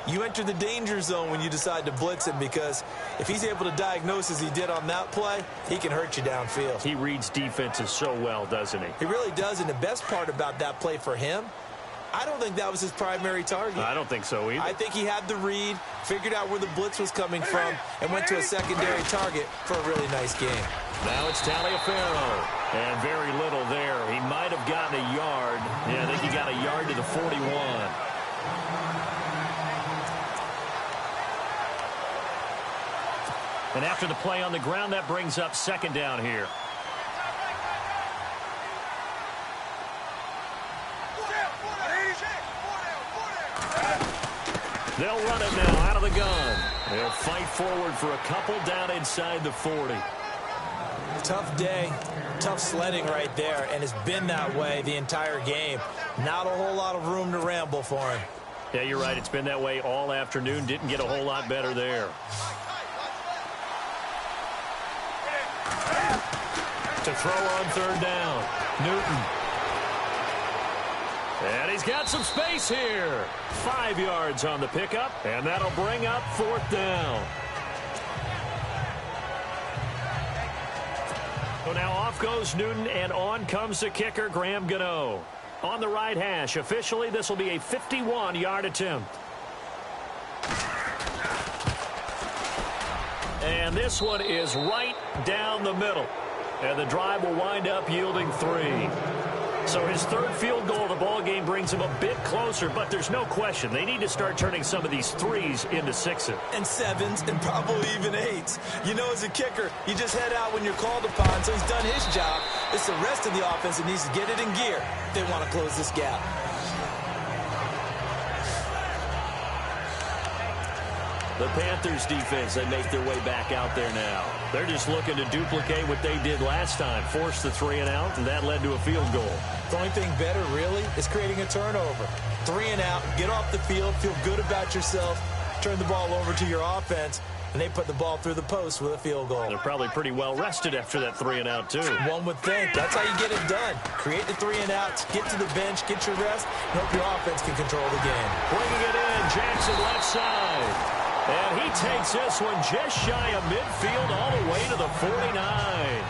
you enter the danger zone when you decide to blitz him, because if he's able to diagnose as he did on that play, he can hurt you downfield. He reads defenses so well, doesn't he? He really does, and the best part about that play for him, I don't think that was his primary target. I don't think so either. I think he had the read, figured out where the blitz was coming from, and went to a secondary target for a really nice game. Now it's Taliaferro, and very little there. He might have gotten a yard. Yeah, I think he got a yard to the 41. And after the play on the ground, that brings up second down here. They'll run it now out of the gun. They'll fight forward for a couple down inside the 40. Tough day, tough sledding right there, and it's been that way the entire game. Not a whole lot of room to ramble for him. Yeah, you're right. It's been that way all afternoon. Didn't get a whole lot better there. To throw on third down, Newton. And he's got some space here. 5 yards on the pickup, and that'll bring up fourth down. So now off goes Newton, and on comes the kicker, Graham Gano. On the right hash, officially this will be a 51-yard attempt. And this one is right down the middle. And the drive will wind up yielding 3. So his third field goal of the ball game brings him a bit closer, but there's no question they need to start turning some of these 3s into 6s. And 7s, and probably even 8s. You know, as a kicker, you just head out when you're called upon, so he's done his job. It's the rest of the offense that needs to get it in gear if they want to close this gap. The Panthers defense, they make their way back out there now. They're just looking to duplicate what they did last time, force the 3 and out, and that led to a field goal. The only thing better, really, is creating a turnover. 3 and out, get off the field, feel good about yourself, turn the ball over to your offense, and they put the ball through the post with a field goal. They're probably pretty well rested after that 3 and out, too. One would think. That's how you get it done. Create the 3 and outs, get to the bench, get your rest, and hope your offense can control the game. Bringing it in, Jackson left side. And he takes this one just shy of midfield all the way to the 49.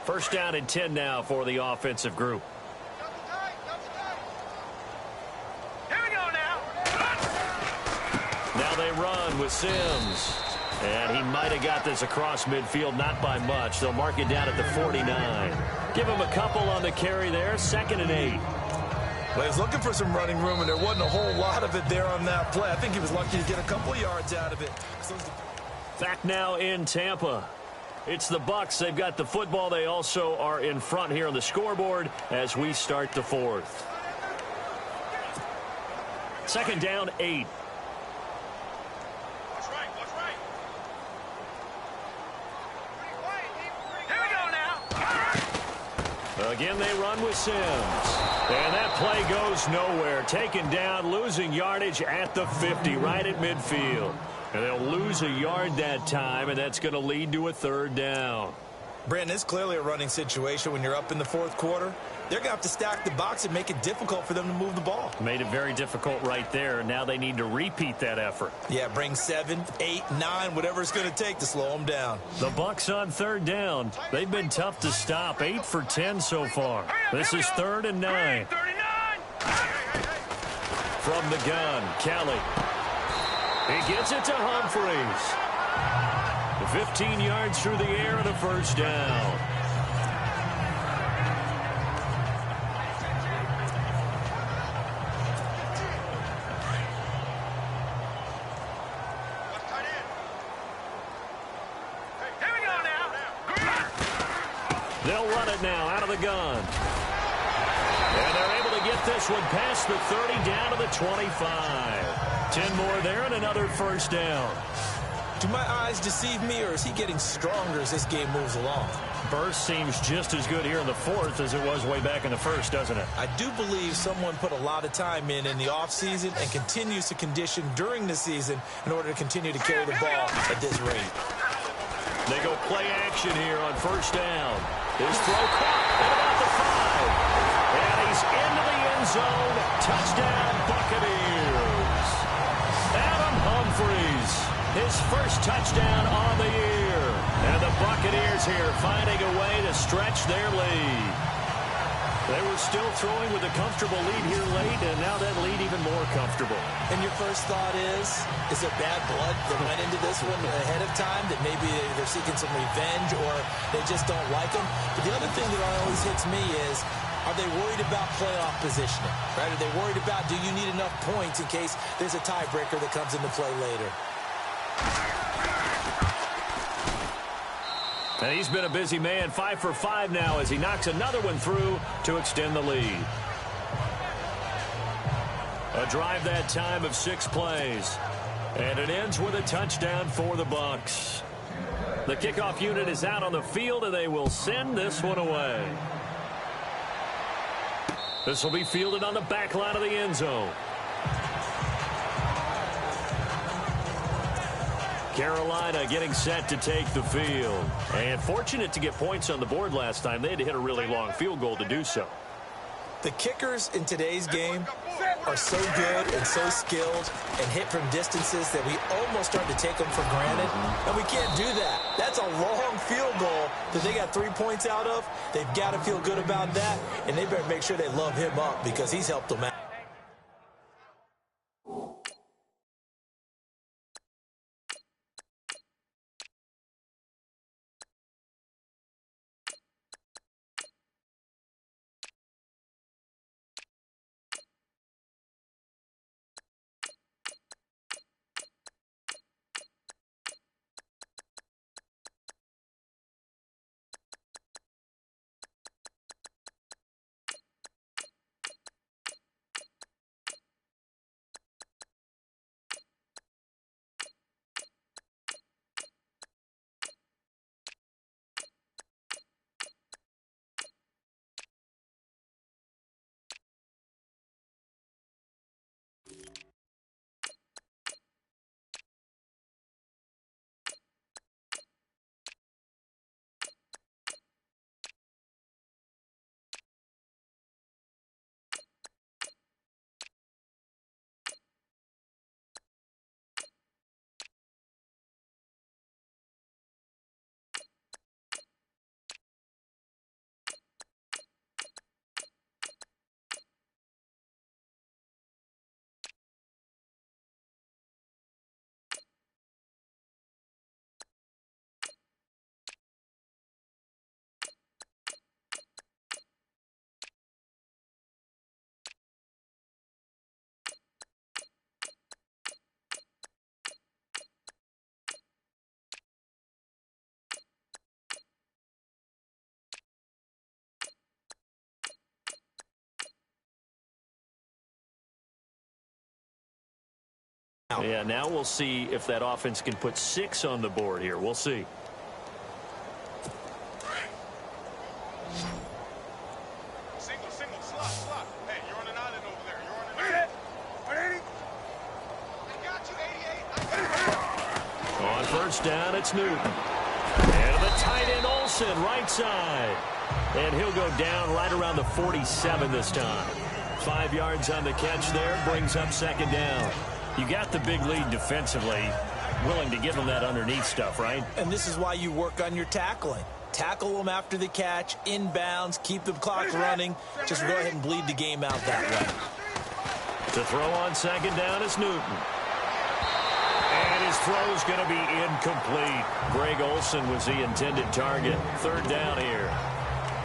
First down and 10 now for the offensive group. Here we go now. Now they run with Sims. And he might have got this across midfield, not by much. They'll mark it down at the 49. Give him a couple on the carry there, 2nd and 8. Well, he was looking for some running room, and there wasn't a whole lot of it there on that play. I think he was lucky to get a couple of yards out of it. Back now in Tampa. It's the Bucs. They've got the football. They also are in front here on the scoreboard as we start the 4th. 2nd down, 8. Watch right, watch right. Here we go now. Again, they run with Sims. And that play goes nowhere. Taken down, losing yardage at the 50, right at midfield. And they'll lose a yard that time, and that's going to lead to a 3rd down. Brandon, it's clearly a running situation when you're up in the 4th quarter. They're going to have to stack the box and make it difficult for them to move the ball. Made it very difficult right there. Now they need to repeat that effort. Yeah, bring 7, 8, 9, whatever it's going to take to slow them down. The Bucs on 3rd down. They've been tough to stop. 8 for 10 so far. This is 3rd and 9. 39. From the gun, Kelly. He gets it to Humphreys. 15 yards through the air and a 1st down. Here we go now. They'll run it now out of the gun. And they're able to get this one past the 30 down to the 25. 10 more there and another 1st down. Do my eyes deceive me, or is he getting stronger as this game moves along? Burst seems just as good here in the 4th as it was way back in the 1st, doesn't it? I do believe someone put a lot of time in the offseason and continues to condition during the season in order to continue to carry the ball at this rate. They go play action here on 1st down. His throw caught at about the 5. And he's into the end zone. Touchdown, Buccaneers. Adam Humphreys, his first touchdown on the year. And the Buccaneers here finding a way to stretch their lead. They were still throwing with a comfortable lead here late, and now that lead even more comfortable. And your first thought is there bad blood that went into this one ahead of time, that maybe they're seeking some revenge or they just don't like them? But the other thing that always hits me is, are they worried about playoff positioning? Right? Are they worried about, do you need enough points in case there's a tiebreaker that comes into play later? And he's been a busy man, 5 for 5 now as he knocks another one through to extend the lead. A drive that time of 6 plays. And it ends with a touchdown for the Bucs. The kickoff unit is out on the field, and they will send this one away. This will be fielded on the back line of the end zone. Carolina getting set to take the field. And fortunate to get points on the board last time. They had to hit a really long field goal to do so. The kickers in today's game are so good and so skilled and hit from distances that we almost start to take them for granted. And we can't do that. That's a long field goal that they got 3 points out of. They've got to feel good about that, and they better make sure they love him up because he's helped them out. Yeah, now we'll see if that offense can put 6 on the board here. We'll see. Single, slot. Hey, you're on an island over there. You're on an island. 180. I got you, 88. On first down, it's Newton. And the tight end, Olsen, right side. And he'll go down right around the 47 this time. 5 yards on the catch there, brings up second down. You got the big lead defensively, willing to give them that underneath stuff, right? And this is why you work on your tackling. Tackle them after the catch, inbounds, keep the clock running. Just go ahead and bleed the game out that way. To throw on second down is Newton. And his throw's going to be incomplete. Greg Olsen was the intended target. Third down here.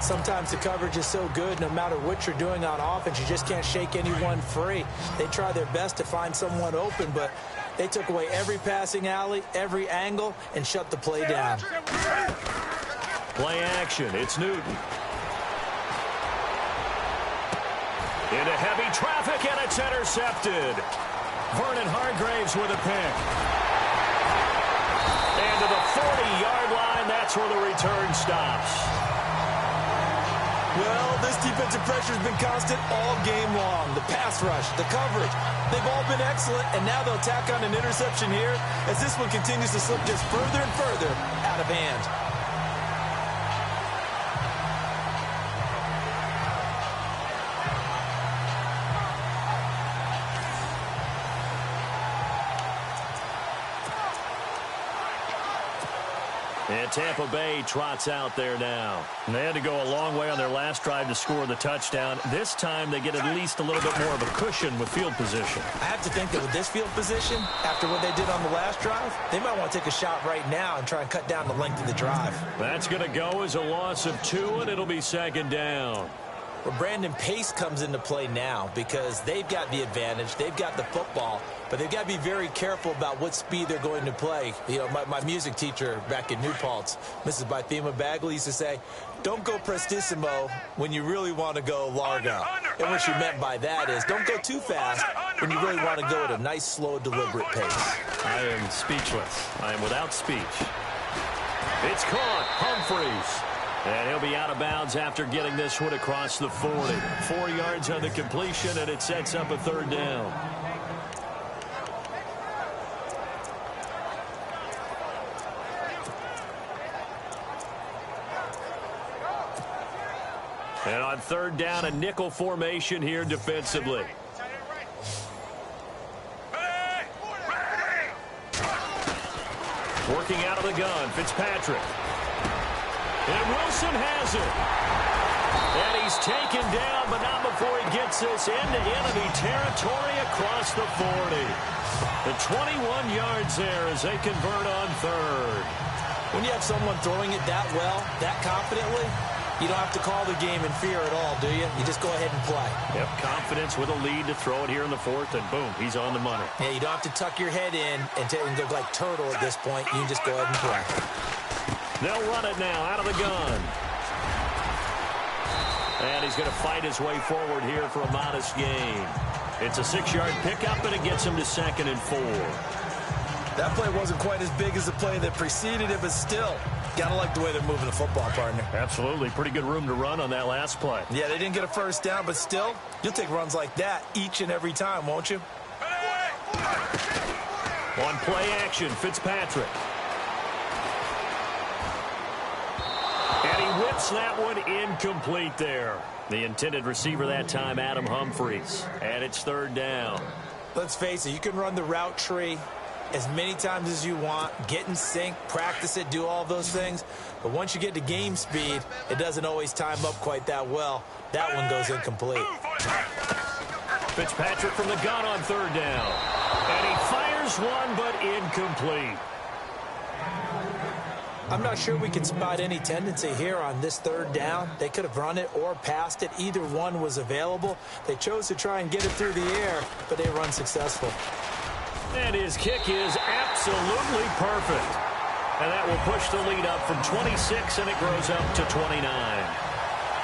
Sometimes the coverage is so good, no matter what you're doing on offense, you just can't shake anyone free. They try their best to find someone open, but they took away every passing alley, every angle, and shut the play down. Play action. It's Newton. Into heavy traffic, and it's intercepted. Vernon Hargraves with a pick. And to the 40-yard line, that's where the return stops. Well, this defensive pressure has been constant all game long. The pass rush, the coverage, they've all been excellent, and now they'll tack on an interception here as this one continues to slip just further and further out of hand. And Tampa Bay trots out there now. And they had to go a long way on their last drive to score the touchdown. This time they get at least a little bit more of a cushion with field position. I have to think that with this field position, after what they did on the last drive, they might want to take a shot right now and try and cut down the length of the drive. That's going to go as a loss of 2, and it'll be second down. Well, Brandon, pace comes into play now because they've got the advantage. They've got the football, but they've got to be very careful about what speed they're going to play. You know, my music teacher back in New Paltz, Mrs. Bythema Bagley, used to say, don't go prestissimo when you really want to go largo. And what she meant by that is don't go too fast when you really want to go at a nice, slow, deliberate pace. I am speechless. I am without speech. It's caught. Humphries. And he'll be out of bounds after getting this one across the 40. 4 yards on the completion, and it sets up a third down. And on third down, a nickel formation here defensively. Working out of the gun, Fitzpatrick. And Wilson has it. And he's taken down, but not before he gets this into enemy territory across the 40. The 21 yards there as they convert on third. When you have someone throwing it that well, that confidently, you don't have to call the game in fear at all, do you? You just go ahead and play. Yep, confidence with a lead to throw it here in the fourth, and boom, he's on the money. Yeah, you don't have to tuck your head in and go like turtle at this point. You can just go ahead and play. They'll run it now out of the gun. And he's going to fight his way forward here for a modest gain. It's a 6-yard pickup, and it gets him to 2nd and 4. That play wasn't quite as big as the play that preceded it, but still, gotta like the way they're moving the football, partner. Absolutely. Pretty good room to run on that last play. Yeah, they didn't get a first down, but still, you'll take runs like that each and every time, won't you? On play action, Fitzpatrick. And he whips that one incomplete there. The intended receiver that time, Adam Humphries. And it's third down. Let's face it, you can run the route tree as many times as you want, get in sync, practice it, do all those things. But once you get to game speed, it doesn't always time up quite that well. That one goes incomplete. Fitzpatrick from the gun on third down. And he fires one, but incomplete. I'm not sure we can spot any tendency here on this third down. They could have run it or passed it. Either one was available. They chose to try and get it through the air, but they were unsuccessful. And his kick is absolutely perfect. And that will push the lead up from 26, and it grows up to 29.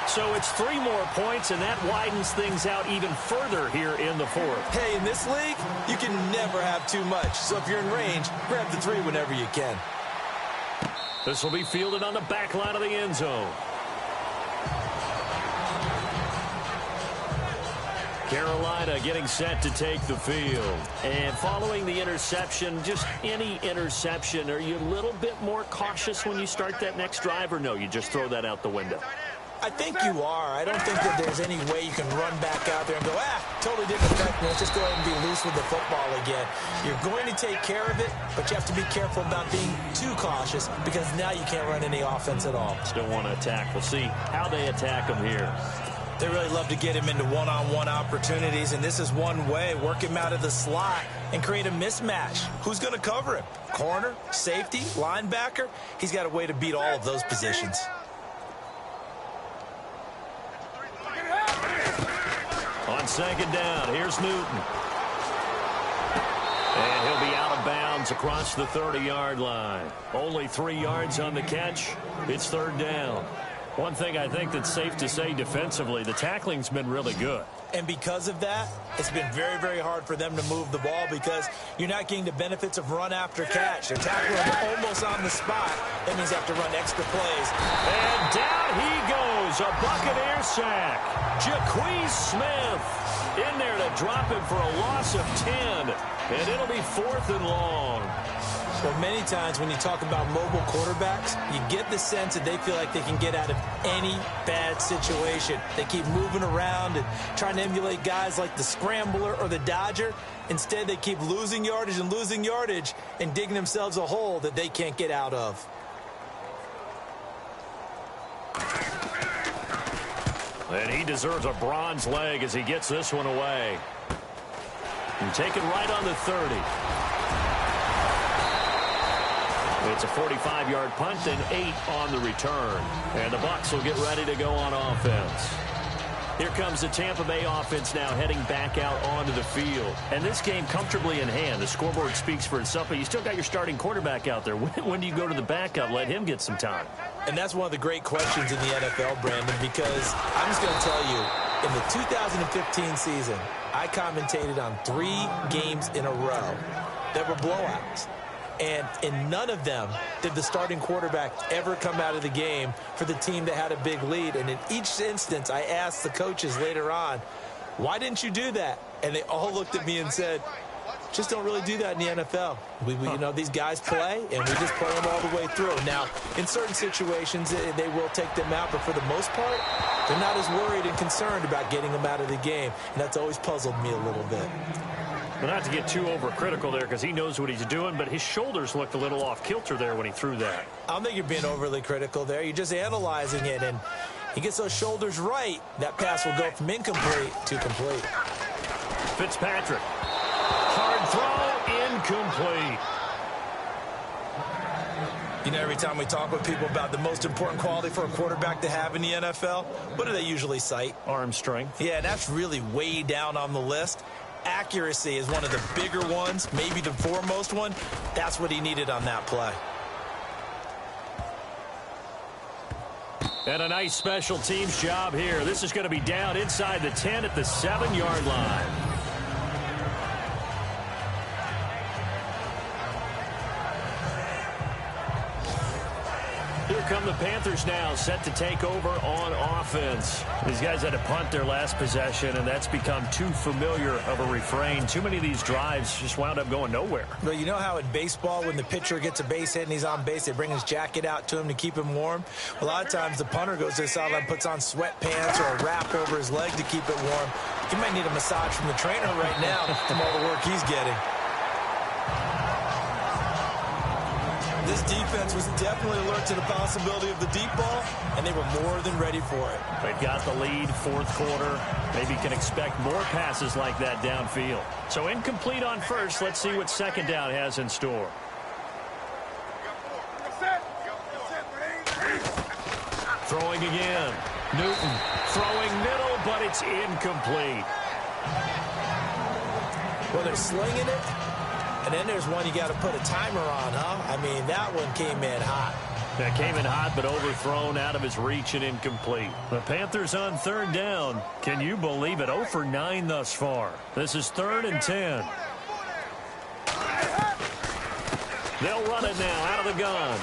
So it's 3 more points, and that widens things out even further here in the fourth. Hey, in this league, you can never have too much. So if you're in range, grab the 3 whenever you can. This will be fielded on the back line of the end zone. Carolina getting set to take the field. And following the interception, just any interception, are you a little bit more cautious when you start that next drive, or no, you just throw that out the window? I think you are. I don't think that there's any way you can run back out there and go, totally didn't affect me. Let's just go ahead and be loose with the football again. You're going to take care of it, but you have to be careful about being too cautious because now you can't run any offense at all. Still want to attack. We'll see how they attack them here. They really love to get him into one-on-one opportunities, and this is one way. Work him out of the slot and create a mismatch. Who's going to cover him? Corner, safety, linebacker? He's got a way to beat all of those positions. On second down, here's Newton. And he'll be out of bounds across the 30-yard line. Only 3 yards on the catch. It's third down. One thing I think that's safe to say defensively, the tackling's been really good. And because of that, it's been very, very hard for them to move the ball because you're not getting the benefits of run after catch. They're tackling him almost on the spot. That means they have to run extra plays. And down he goes, a Buccaneer sack. Jaquez Smith in there to drop him for a loss of 10. And it'll be 4th and long. Well, many times when you talk about mobile quarterbacks, you get the sense that they feel like they can get out of any bad situation. They keep moving around and trying to emulate guys like the Scrambler or the Dodger. Instead, they keep losing yardage and digging themselves a hole that they can't get out of. And he deserves a bronze leg as he gets this one away. And taken right on the 30. It's a 45-yard punt and 8 on the return. And the Bucs will get ready to go on offense. Here comes the Tampa Bay offense now heading back out onto the field. And this game comfortably in hand. The scoreboard speaks for itself, but you still got your starting quarterback out there. When do you go to the backup? Let him get some time. And that's one of the great questions in the NFL, Brandon, because I'm just going to tell you, in the 2015 season, I commentated on 3 games in a row that were blowouts. And in none of them did the starting quarterback ever come out of the game for the team that had a big lead. And in each instance, I asked the coaches later on, why didn't you do that? And they all looked at me and said, just don't really do that in the NFL. You know, these guys play, and we just play them all the way through. Now, in certain situations, they will take them out, but for the most part, they're not as worried and concerned about getting them out of the game, and that's always puzzled me a little bit. Well, not to get too overcritical there because he knows what he's doing, but his shoulders looked a little off kilter there when he threw that. I don't think you're being overly critical there. You're just analyzing it, and he gets those shoulders right. That pass will go from incomplete to complete. Fitzpatrick. Hard throw, incomplete. You know, every time we talk with people about the most important quality for a quarterback to have in the NFL, what do they usually cite? Arm strength. Yeah, that's really way down on the list. Accuracy is one of the bigger ones, maybe the foremost one. That's what he needed on that play. And a nice special teams job here. This is going to be down inside the 10 at the 7-yard line. Here come the Panthers now, set to take over on offense. These guys had to punt their last possession, and that's become too familiar of a refrain. Too many of these drives just wound up going nowhere. But you know how in baseball, when the pitcher gets a base hit and he's on base, they bring his jacket out to him to keep him warm? A lot of times the punter goes to the sideline, puts on sweatpants or a wrap over his leg to keep it warm. He might need a massage from the trainer right now from all the work he's getting. This defense was definitely alert to the possibility of the deep ball, and they were more than ready for it. They've got the lead, fourth quarter. Maybe can expect more passes like that downfield. So incomplete on first. Let's see what second down has in store. Throwing again. Newton throwing middle, but it's incomplete. Well, they're slinging it. And then there's one you got to put a timer on, huh? I mean, that one came in hot. That came in hot, but overthrown out of his reach and incomplete. The Panthers on third down. Can you believe it? 0 for 9 thus far. This is 3rd and 10. They'll run it now out of the gun.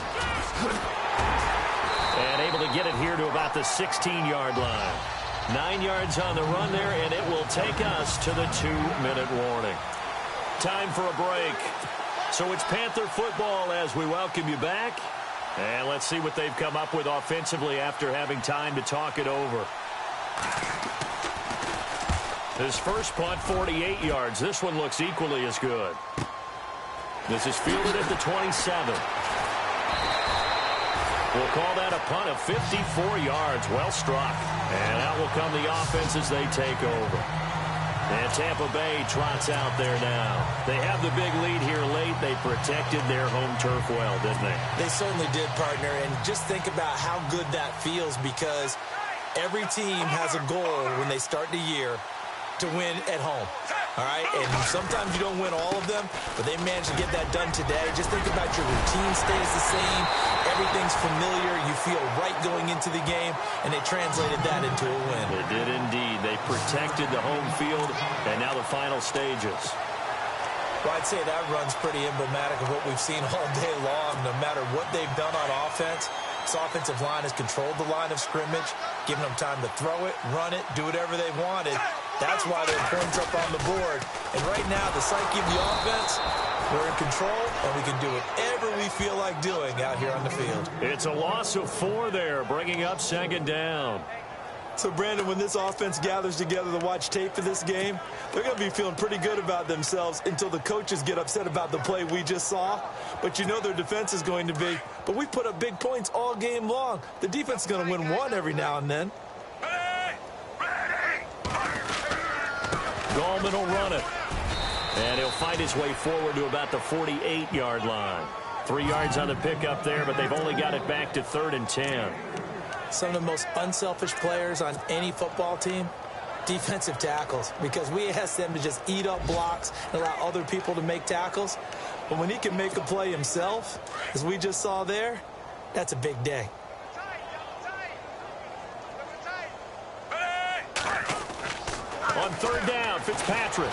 And able to get it here to about the 16-yard line. 9 yards on the run there, and it will take us to the 2-minute warning. Time for a break. So it's Panther football as we welcome you back. And let's see what they've come up with offensively after having time to talk it over. This first punt, 48 yards. This one looks equally as good. This is fielded at the 27. We'll call that a punt of 54 yards. Well struck. And out will come the offense as they take over. And Tampa Bay trots out there now. They have the big lead here late. They protected their home turf well, didn't they? They certainly did, partner. And just think about how good that feels, because every team has a goal when they start the year to win at home. All right? And sometimes you don't win all of them, but they managed to get that done today. Just think about your routine stays the same. Everything's familiar. You feel right going into the game, and they translated that into a win. They did indeed. They protected the home field, and now the final stages. Well, I'd say that run's pretty emblematic of what we've seen all day long. No matter what they've done on offense, this offensive line has controlled the line of scrimmage, given them time to throw it, run it, do whatever they wanted. That's why they're points up on the board. And right now, the psyche of the offense, we're in control, and we can do whatever we feel like doing out here on the field. It's a loss of 4 there, bringing up second down. So, Brandon, when this offense gathers together to watch tape for this game, they're going to be feeling pretty good about themselves until the coaches get upset about the play we just saw. But you know their defense is going to be. But we put up big points all game long. The defense is going to win one every now and then. Gallman will run it. And he'll find his way forward to about the 48-yard line. 3 yards on the pickup there, but they've only got it back to 3rd and 10. Some of the most unselfish players on any football team, defensive tackles, because we ask them to just eat up blocks and allow other people to make tackles. But when he can make a play himself, as we just saw there, that's a big day. On 3rd down, Fitzpatrick.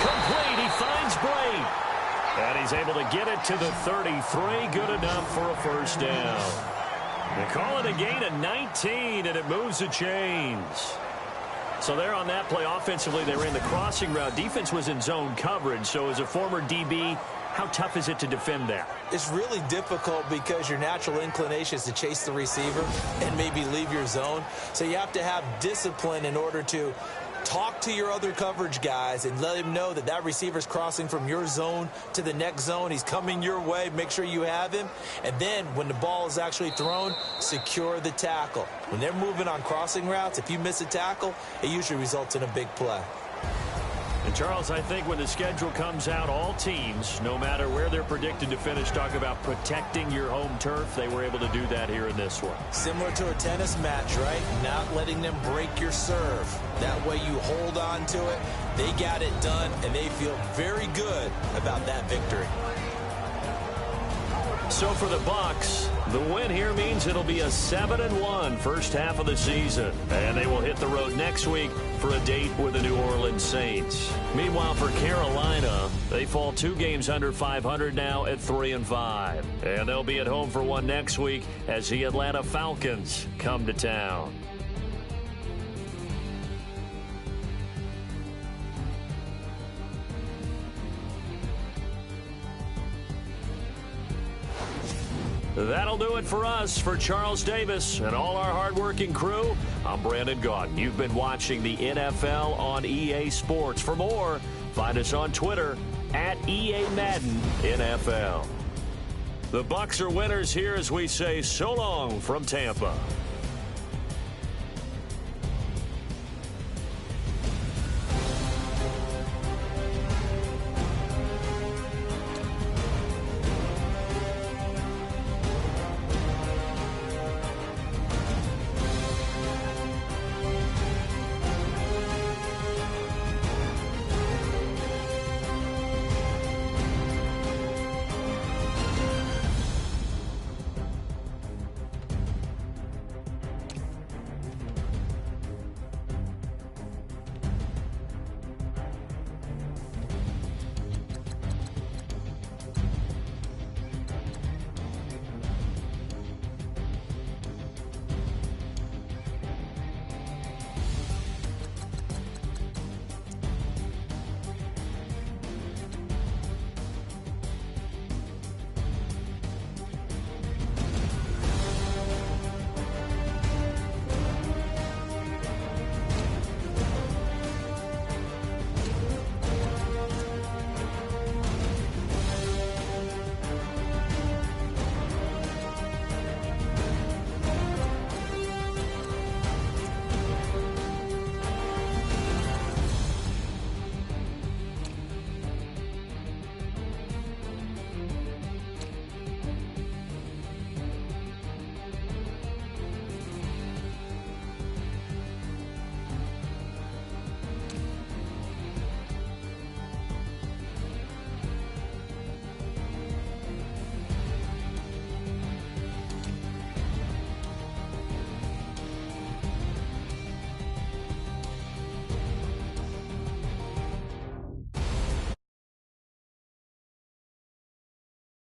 Complete, he finds Bray. And he's able to get it to the 33. Good enough for a first down. They call it a gain of 19, and it moves the chains. So there on that play, offensively, they ran the crossing route. Defense was in zone coverage. So as a former DB, how tough is it to defend that? It's really difficult because your natural inclination is to chase the receiver and maybe leave your zone. So you have to have discipline in order to talk to your other coverage guys and let him know that that receiver's crossing from your zone to the next zone. He's coming your way. Make sure you have him. And then when the ball is actually thrown, secure the tackle. When they're moving on crossing routes, if you miss a tackle, it usually results in a big play. And, Charles, I think when the schedule comes out, all teams, no matter where they're predicted to finish, talk about protecting your home turf. They were able to do that here in this one. Similar to a tennis match, right? Not letting them break your serve. That way you hold on to it. They got it done, and they feel very good about that victory. So for the Bucs, the win here means it'll be a 7-1 first half of the season. And they will hit the road next week for a date with the New Orleans Saints. Meanwhile, for Carolina, they fall 2 games under 500 now at 3-5. And they'll be at home for one next week as the Atlanta Falcons come to town. That'll do it for us. For Charles Davis and all our hardworking crew, I'm Brandon Gaudin. You've been watching the NFL on EA Sports. For more, find us on Twitter at EA Madden NFL. The Bucs are winners here as we say so long from Tampa.